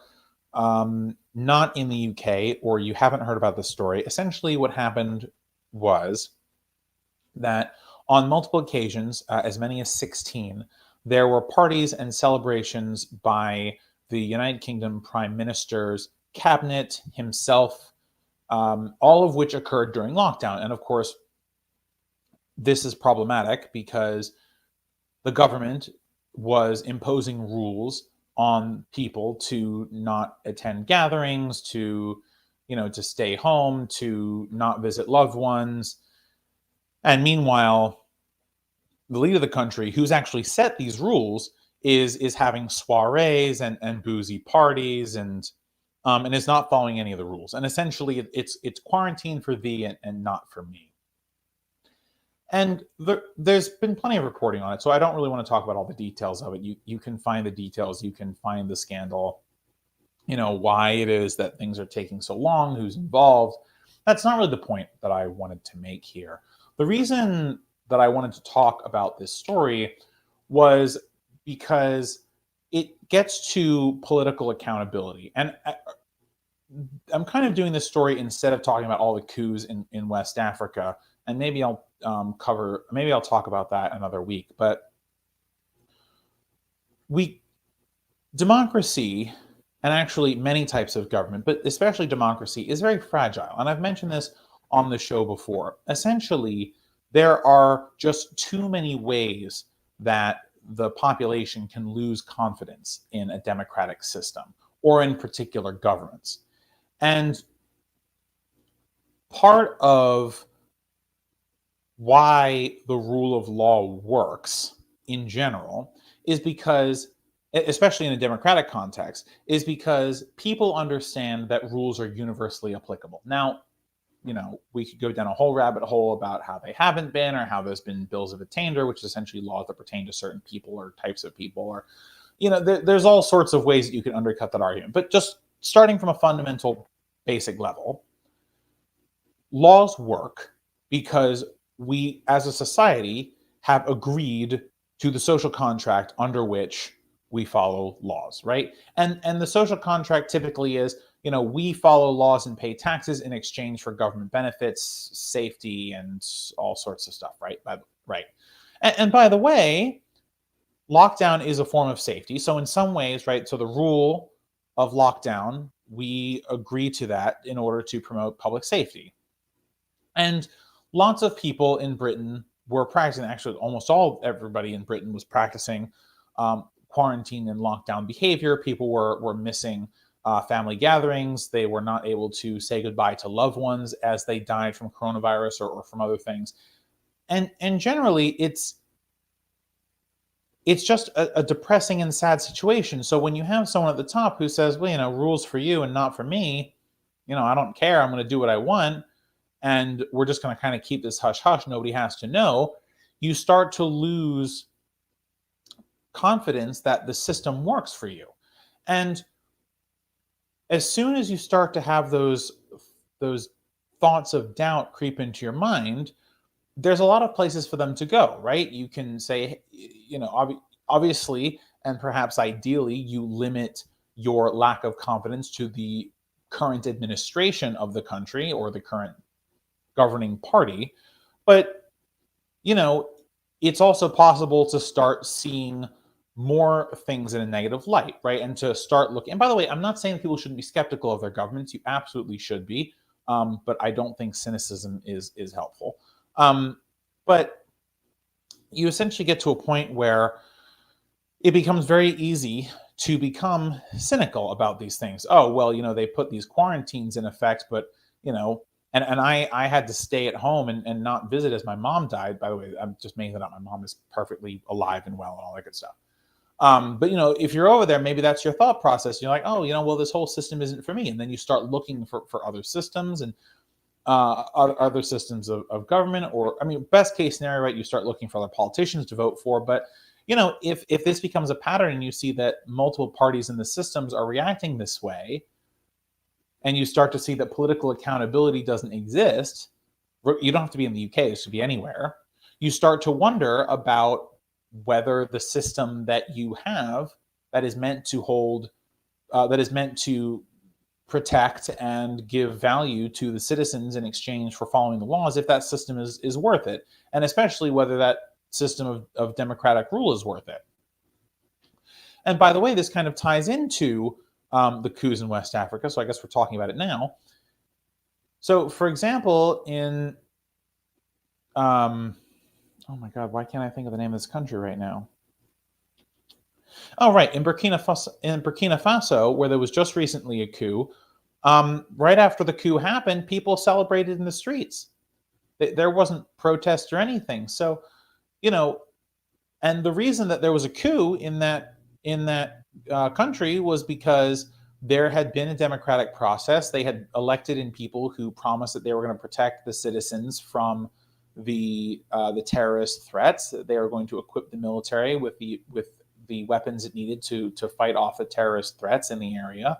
A: not in the UK or you haven't heard about this story, essentially what happened was that on multiple occasions, as many as 16, there were parties and celebrations by the United Kingdom Prime Minister's cabinet, himself, all of which occurred during lockdown. And of course, this is problematic because the government was imposing rules on people to not attend gatherings, to stay home, to not visit loved ones. And meanwhile, the leader of the country, who's actually set these rules, is having soirees and boozy parties and is not following any of the rules. And essentially, it's quarantine for thee and not for me. And there's been plenty of reporting on it, so I don't really want to talk about all the details of it. You can find the details, you can find the scandal, why it is that things are taking so long, who's involved. That's not really the point that I wanted to make here. The reason that I wanted to talk about this story was because it gets to political accountability. And I'm kind of doing this story instead of talking about all the coups in West Africa, and maybe I'll talk about that another week. But democracy, and actually many types of government, but especially democracy, is very fragile. And I've mentioned this on the show before. Essentially, there are just too many ways that the population can lose confidence in a democratic system or in particular governments. And part of why the rule of law works in general is because, especially in a democratic context, is because people understand that rules are universally applicable. Now, we could go down a whole rabbit hole about how they haven't been, or how there's been bills of attainder, which is essentially laws that pertain to certain people or types of people, or, there's all sorts of ways that you can undercut that argument. But just starting from a fundamental basic level, laws work because we, as a society, have agreed to the social contract under which we follow laws, right? And the social contract typically is, we follow laws and pay taxes in exchange for government benefits, safety, and all sorts of stuff, right? Right. And by the way, lockdown is a form of safety. So in some ways, right, so the rule of lockdown, we agree to that in order to promote public safety. And lots of people in Britain were practicing, actually almost everybody in Britain was practicing quarantine and lockdown behavior. People were missing family gatherings. They were not able to say goodbye to loved ones as they died from coronavirus or from other things. And generally, it's just a depressing and sad situation. So when you have someone at the top who says, well, rules for you and not for me, I don't care. I'm going to do what I want. And we're just going to kind of keep this hush hush. Nobody has to know. You start to lose confidence that the system works for you. And as soon as you start to have those thoughts of doubt creep into your mind, there's a lot of places for them to go, right? You can say, obviously, and perhaps ideally, you limit your lack of confidence to the current administration of the country or the current governing party. But, it's also possible to start seeing more things in a negative light, right? And to start looking, and by the way, I'm not saying that people shouldn't be skeptical of their governments. You absolutely should be. But I don't think cynicism is helpful. But you essentially get to a point where it becomes very easy to become cynical about these things. Oh, well, they put these quarantines in effect, but, and I had to stay at home and not visit as my mom died. By the way, I'm just making that up. My mom is perfectly alive and well and all that good stuff. But, if you're over there, maybe that's your thought process. You're like, oh, well, this whole system isn't for me. And then you start looking for other systems and other systems of government, or, best case scenario, right, you start looking for other politicians to vote for. But, if this becomes a pattern and you see that multiple parties in the systems are reacting this way, and you start to see that political accountability doesn't exist, you don't have to be in the UK, this could be anywhere, you start to wonder about whether the system that you have that is meant to protect and give value to the citizens in exchange for following the laws, if that system is worth it, and especially whether that system of democratic rule is worth it. And by the way, this kind of ties into the coups in West Africa, so I guess we're talking about it now. So, for example, in oh my God, why can't I think of the name of this country right now? Oh, right, in Burkina Faso, where there was just recently a coup, right after the coup happened, people celebrated in the streets. There wasn't protest or anything. So, and the reason that there was a coup in that country was because there had been a democratic process. They had elected in people who promised that they were going to protect the citizens from the terrorist threats. They were going to equip the military with the weapons it needed to fight off the terrorist threats in the area.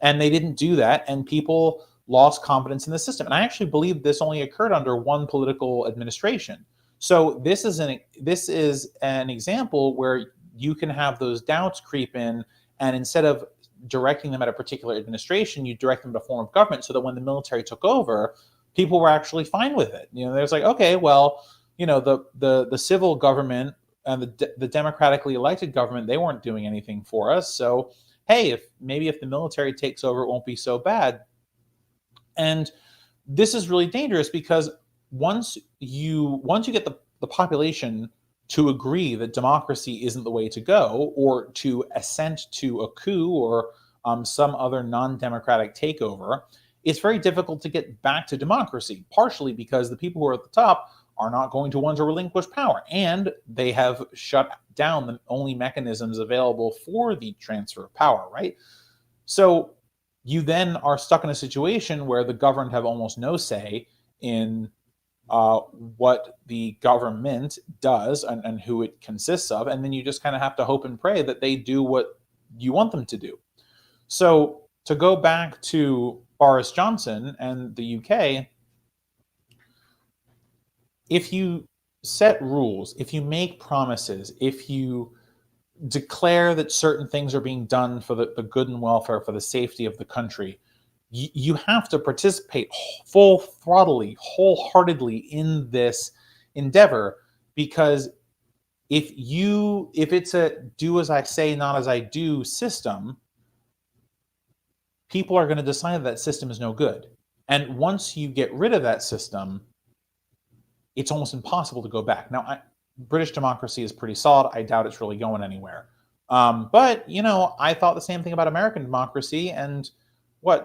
A: And they didn't do that, and people lost confidence in the system. And I actually believe this only occurred under one political administration. So this is an example where you can have those doubts creep in, and instead of directing them at a particular administration, you direct them to a form of government, so that when the military took over, people were actually fine with it. There's like, okay, well, the civil government and the democratically elected government, they weren't doing anything for us. So, hey, if the military takes over, it won't be so bad. And this is really dangerous, because once you get the population to agree that democracy isn't the way to go, or to assent to a coup, or some other non-democratic takeover, it's very difficult to get back to democracy, partially because the people who are at the top are not going to want to relinquish power, and they have shut down the only mechanisms available for the transfer of power, right? So you then are stuck in a situation where the governed have almost no say in what the government does, and who it consists of, and then you just kind of have to hope and pray that they do what you want them to do. So to go back to Boris Johnson and the UK, if you set rules, if you make promises, if you declare that certain things are being done for the good and welfare, for the safety of the country, you have to participate full throttledly, wholeheartedly in this endeavor, because if it's a do as I say, not as I do system, people are going to decide that system is no good. And once you get rid of that system, it's almost impossible to go back. Now, British democracy is pretty solid. I doubt it's really going anywhere. But, I thought the same thing about American democracy. And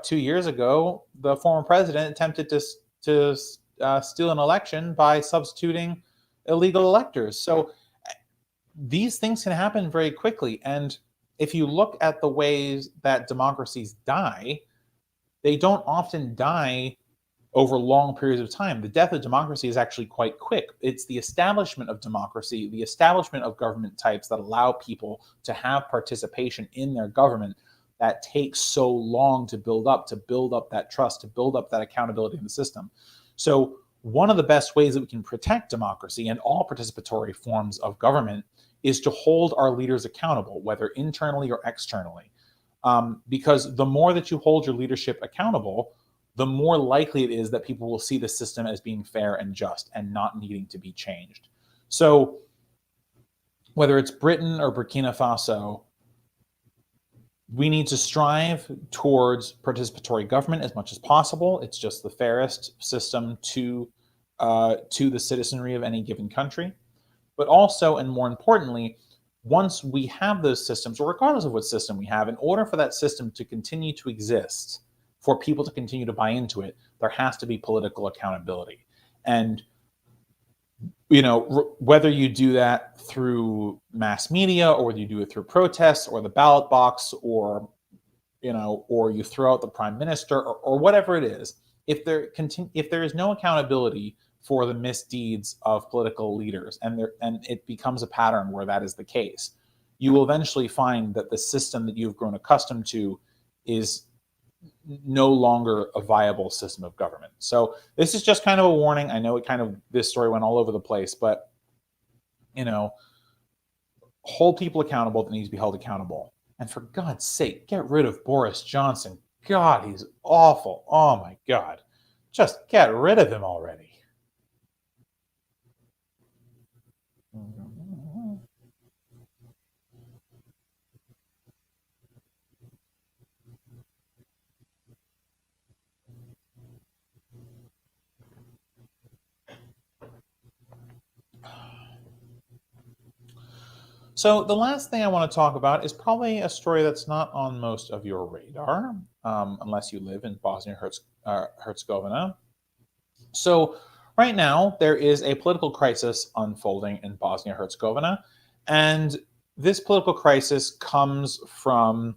A: 2 years ago, the former president attempted to steal an election by substituting illegal electors. So these things can happen very quickly. And if you look at the ways that democracies die, they don't often die over long periods of time. The death of democracy is actually quite quick. It's the establishment of democracy, the establishment of government types that allow people to have participation in their government, that takes so long to build up that trust, to build up that accountability in the system. So one of the best ways that we can protect democracy and all participatory forms of government is to hold our leaders accountable, whether internally or externally. Because the more that you hold your leadership accountable, the more likely it is that people will see the system as being fair and just and not needing to be changed. So whether it's Britain or Burkina Faso, we need to strive towards participatory government as much as possible. It's just the fairest system to the citizenry of any given country. But also, and more importantly, once we have those systems, or regardless of what system we have, in order for that system to continue to exist, for people to continue to buy into it, there has to be political accountability. And whether you do that through mass media, or whether you do it through protests, or the ballot box, or you throw out the prime minister, or whatever it is, if there is no accountability for the misdeeds of political leaders, and it becomes a pattern where that is the case, you will eventually find that the system that you've grown accustomed to is no longer a viable system of government. So this is just kind of a warning. I know this story went all over the place, but hold people accountable that need to be held accountable. And for God's sake, get rid of Boris Johnson. God, he's awful. Oh my God. Just get rid of him already. So the last thing I want to talk about is probably a story that's not on most of your radar, unless you live in Bosnia Herzegovina. So right now, there is a political crisis unfolding in Bosnia Herzegovina, and this political crisis comes from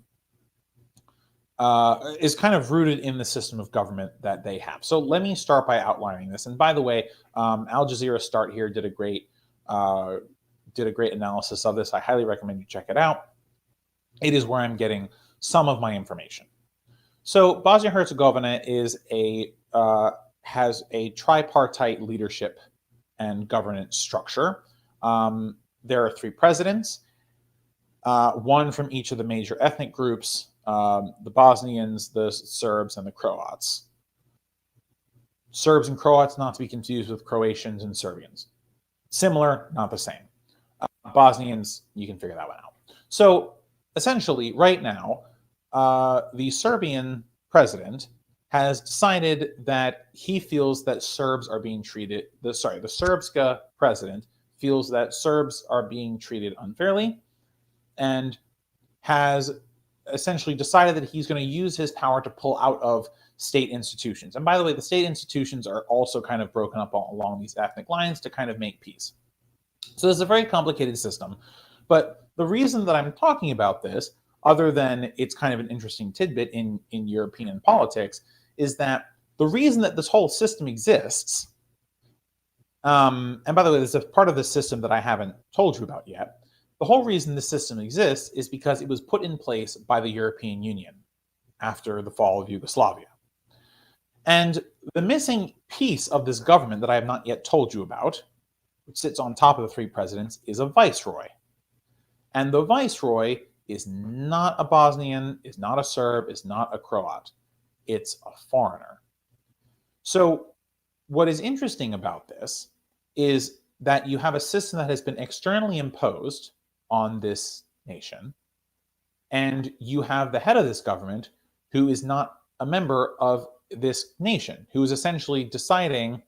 A: is kind of rooted in the system of government that they have. So let me start by outlining this. And by the way, Al Jazeera Start here did a great analysis of this. I highly recommend you check it out. It is where I'm getting some of my information. So Bosnia-Herzegovina has a tripartite leadership and governance structure. There are 3 presidents. one from each of the major ethnic groups, the Bosnians, the Serbs, and the Croats. Serbs and Croats not to be confused with Croatians and Serbians. Similar, not the same. Bosnians, you can figure that one out. So essentially, right now, the Serbian president has decided that he feels that Serbs are being treated, the Srpska president feels that Serbs are being treated unfairly and has essentially decided that he's going to use his power to pull out of state institutions. And by the way, the state institutions are also kind of broken up along these ethnic lines to kind of make peace. So it's a very complicated system. But the reason that I'm talking about this, other than it's kind of an interesting tidbit in European politics, is that the reason that this whole system exists, and by the way, there's a part of the system that I haven't told you about yet. The whole reason this system exists is because it was put in place by the European Union after the fall of Yugoslavia. And the missing piece of this government that I have not yet told you about, which sits on top of the three presidents, is a viceroy. And the viceroy is not a Bosnian, is not a Serb, is not a Croat. It's a foreigner. So what is interesting about this is that you have a system that has been externally imposed on this nation, and you have the head of this government who is not a member of this nation, who is essentially deciding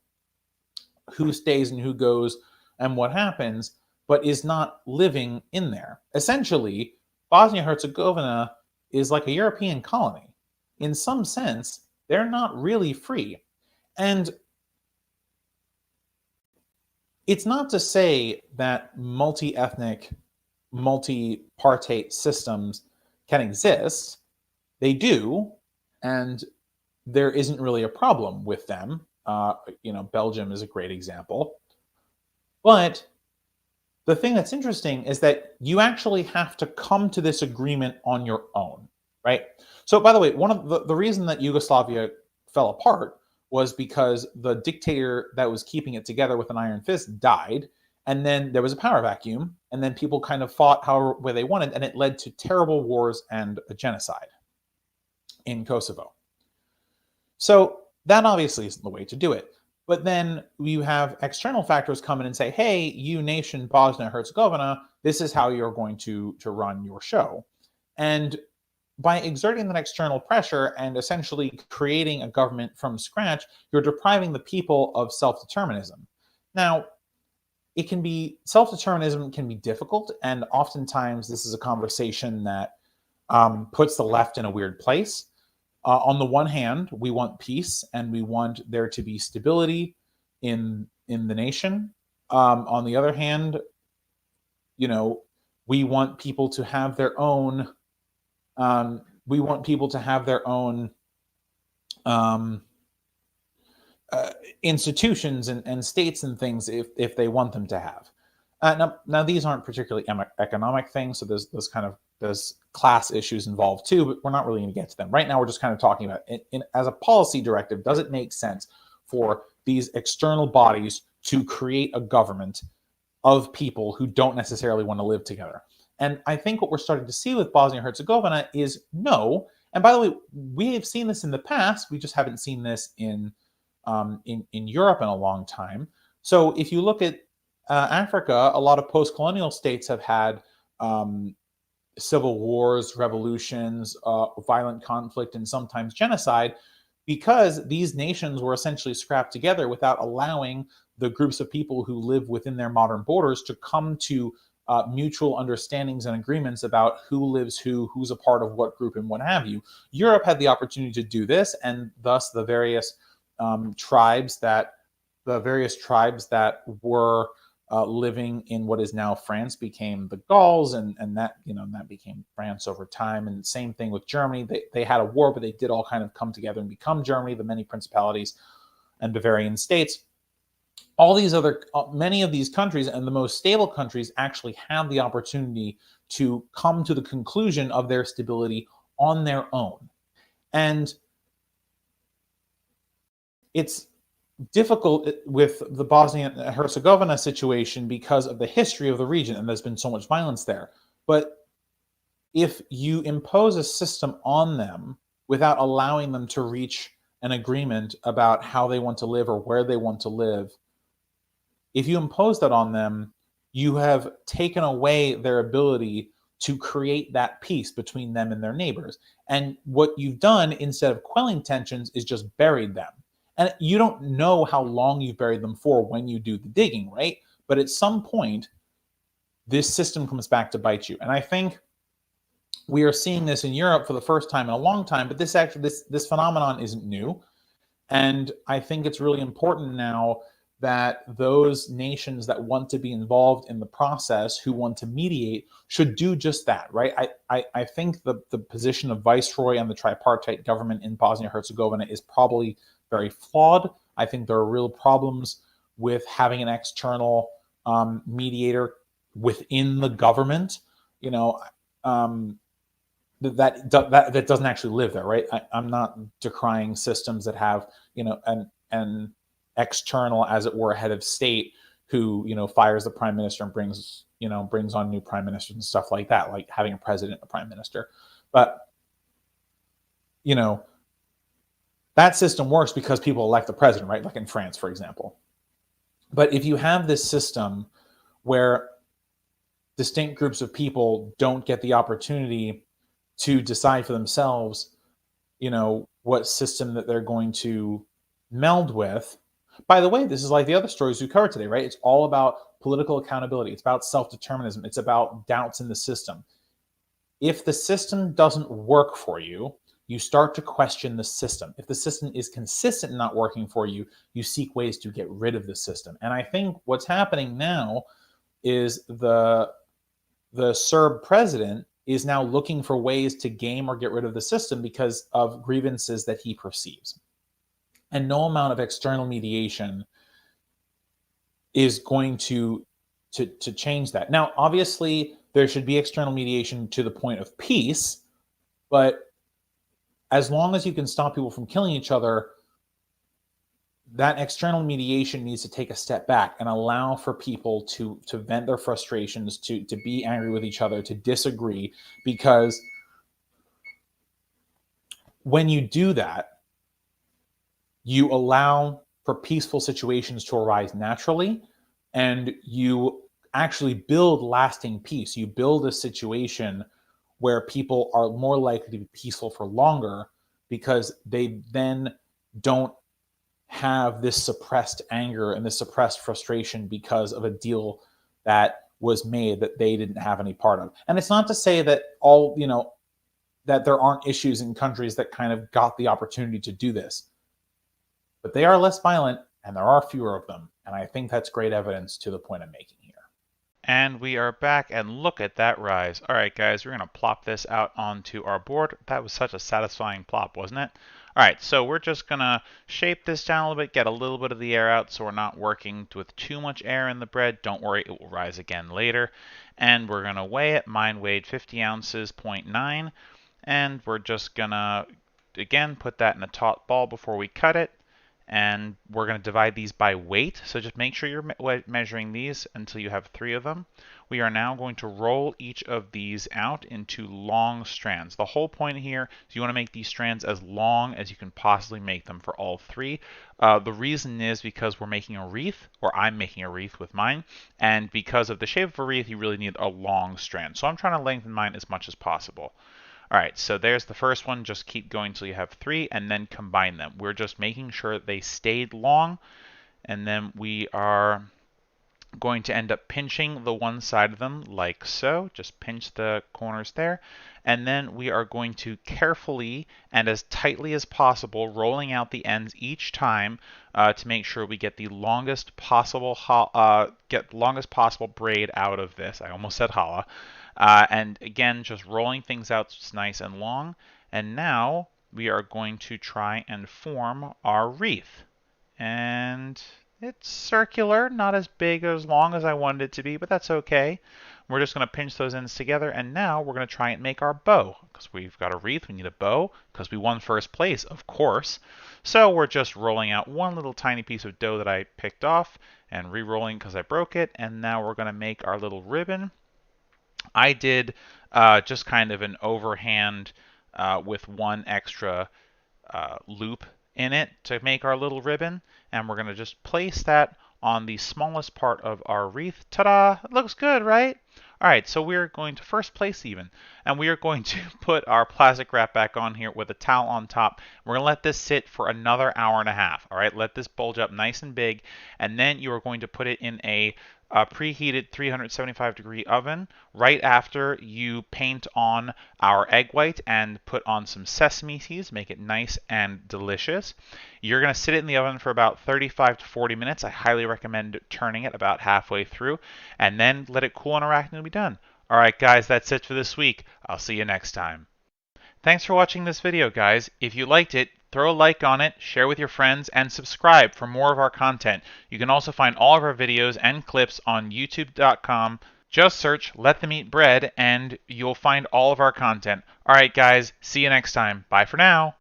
A: who stays and who goes and what happens, but is not living in there. Essentially, Bosnia-Herzegovina is like a European colony. In some sense, they're not really free. And it's not to say that multi-ethnic, multi-partate systems can exist. They do, and there isn't really a problem with them. Belgium is a great example. But the thing that's interesting is that you actually have to come to this agreement on your own, right? So, by the way, one of the reason that Yugoslavia fell apart was because the dictator that was keeping it together with an iron fist died, and then there was a power vacuum, and then people kind of fought however way they wanted, and it led to terrible wars and a genocide in Kosovo. So that obviously isn't the way to do it. But then you have external factors come in and say, hey, you nation Bosnia-Herzegovina, this is how you're going to run your show. And by exerting that external pressure and essentially creating a government from scratch, you're depriving the people of self-determinism. Now, self-determinism can be difficult, and oftentimes this is a conversation that puts the left in a weird place. On the one hand, we want peace and we want there to be stability in the nation. On the other hand, we want people to have their own. Institutions and states and things if they want them to have. Now these aren't particularly economic things, so there's class issues involved too, but we're not really going to get to them. Right now, we're just kind of talking about as a policy directive, does it make sense for these external bodies to create a government of people who don't necessarily want to live together? And I think what we're starting to see with Bosnia-Herzegovina is no. And by the way, we have seen this in the past. We just haven't seen this in Europe in a long time. So if you look at Africa, a lot of post-colonial states have had civil wars, revolutions, violent conflict, and sometimes genocide, because these nations were essentially scrapped together without allowing the groups of people who live within their modern borders to come to mutual understandings and agreements about who lives who's a part of what group, and what have you. Europe had the opportunity to do this, and thus the various tribes that were living in what is now France became the Gauls, and that became France over time. And same thing with Germany. They had a war, but they did all kind of come together and become Germany, the many principalities and Bavarian states. Many of these countries, and the most stable countries, actually have the opportunity to come to the conclusion of their stability on their own. And it's difficult with the Bosnia-Herzegovina situation because of the history of the region, and there's been so much violence there. But if you impose a system on them without allowing them to reach an agreement about how they want to live or where they want to live, if you impose that on them, you have taken away their ability to create that peace between them and their neighbors. And what you've done instead of quelling tensions is just buried them. And you don't know how long you've buried them for when you do the digging, right? But at some point, this system comes back to bite you. And I think we are seeing this in Europe for the first time in a long time, but this phenomenon isn't new. And I think it's really important now that those nations that want to be involved in the process, who want to mediate, should do just that, right? I think the position of viceroy and the tripartite government in Bosnia Herzegovina is probably very flawed. I think there are real problems with having an external mediator within the government. You know, that doesn't actually live there, right? I'm not decrying systems that have, you know, an external, as it were, head of state who, you know, fires the prime minister and brings on new prime ministers and stuff like that, like having a president, a prime minister. But, you know, that system works because people elect the president, right? Like in France, for example. But if you have this system where distinct groups of people don't get the opportunity to decide for themselves, you know, what system that they're going to meld with. By the way, this is like the other stories we covered today, right? It's all about political accountability. It's about self-determinism. It's about doubts in the system. If the system doesn't work for you, you start to question the system. If the system is consistent in not working for you, you seek ways to get rid of the system. And I think what's happening now is the Serb president is now looking for ways to game or get rid of the system because of grievances that he perceives. And no amount of external mediation is going to change that. Now, obviously, there should be external mediation to the point of peace, but as long as you can stop people from killing each other, that external mediation needs to take a step back and allow for people to vent their frustrations, to be angry with each other, to disagree, because when you do that, you allow for peaceful situations to arise naturally, and you actually build lasting peace. You build a situation where people are more likely to be peaceful for longer because they then don't have this suppressed anger and this suppressed frustration because of a deal that was made that they didn't have any part of. And it's not to say that that there aren't issues in countries that kind of got the opportunity to do this, but they are less violent and there are fewer of them. And I think that's great evidence to the point I'm making here.
B: And we are back, and look at that rise. All right, guys, we're going to plop this out onto our board. That was such a satisfying plop, wasn't it? All right, so we're just going to shape this down a little bit, get a little bit of the air out so we're not working with too much air in the bread. Don't worry, it will rise again later. And we're going to weigh it. Mine weighed 50 ounces, 0.9. And we're just going to, again, put that in a taut ball before we cut it. And we're going to divide these by weight. So just make sure you're measuring these until you have 3 of them. We are now going to roll each of these out into long strands. The whole point here is you want to make these strands as long as you can possibly make them for all 3. The reason is because we're making a wreath, or I'm making a wreath with mine, and because of the shape of a wreath, you really need a long strand. So I'm trying to lengthen mine as much as possible. All right, so there's the first one. Just keep going until you have 3 and then combine them. We're just making sure they stayed long, and then we are going to end up pinching the one side of them like so. Just pinch the corners there. And then we are going to carefully and as tightly as possible rolling out the ends each time to make sure we get the longest possible braid out of this. I almost said challah. And again, just rolling things out so it's nice and long. And now we are going to try and form our wreath. And it's circular, not as big or as long as I wanted it to be, but that's okay. We're just going to pinch those ends together, and now we're going to try and make our bow. Because we've got a wreath, we need a bow, because we won first place, of course. So we're just rolling out one little tiny piece of dough that I picked off, and re-rolling because I broke it, and now we're going to make our little ribbon. I did just kind of an overhand with one extra loop in it to make our little ribbon, and we're going to just place that on the smallest part of our wreath. Ta-da! It looks good, right? All right, so we're going to first place even, and we are going to put our plastic wrap back on here with a towel on top. We're going to let this sit for another hour and a half. All right, let this bulge up nice and big, and then you are going to put it in a preheated 375-degree oven right after you paint on our egg white and put on some sesame seeds, make it nice and delicious. You're going to sit it in the oven for about 35 to 40 minutes. I highly recommend turning it about halfway through, and then let it cool on a rack and it'll be done. All right, guys, that's it for this week. I'll see you next time. Thanks for watching this video, guys. If you liked it, throw a like on it, share with your friends, and subscribe for more of our content. You can also find all of our videos and clips on youtube.com. Just search Let Them Eat Bread and you'll find all of our content. Alright guys, see you next time. Bye for now.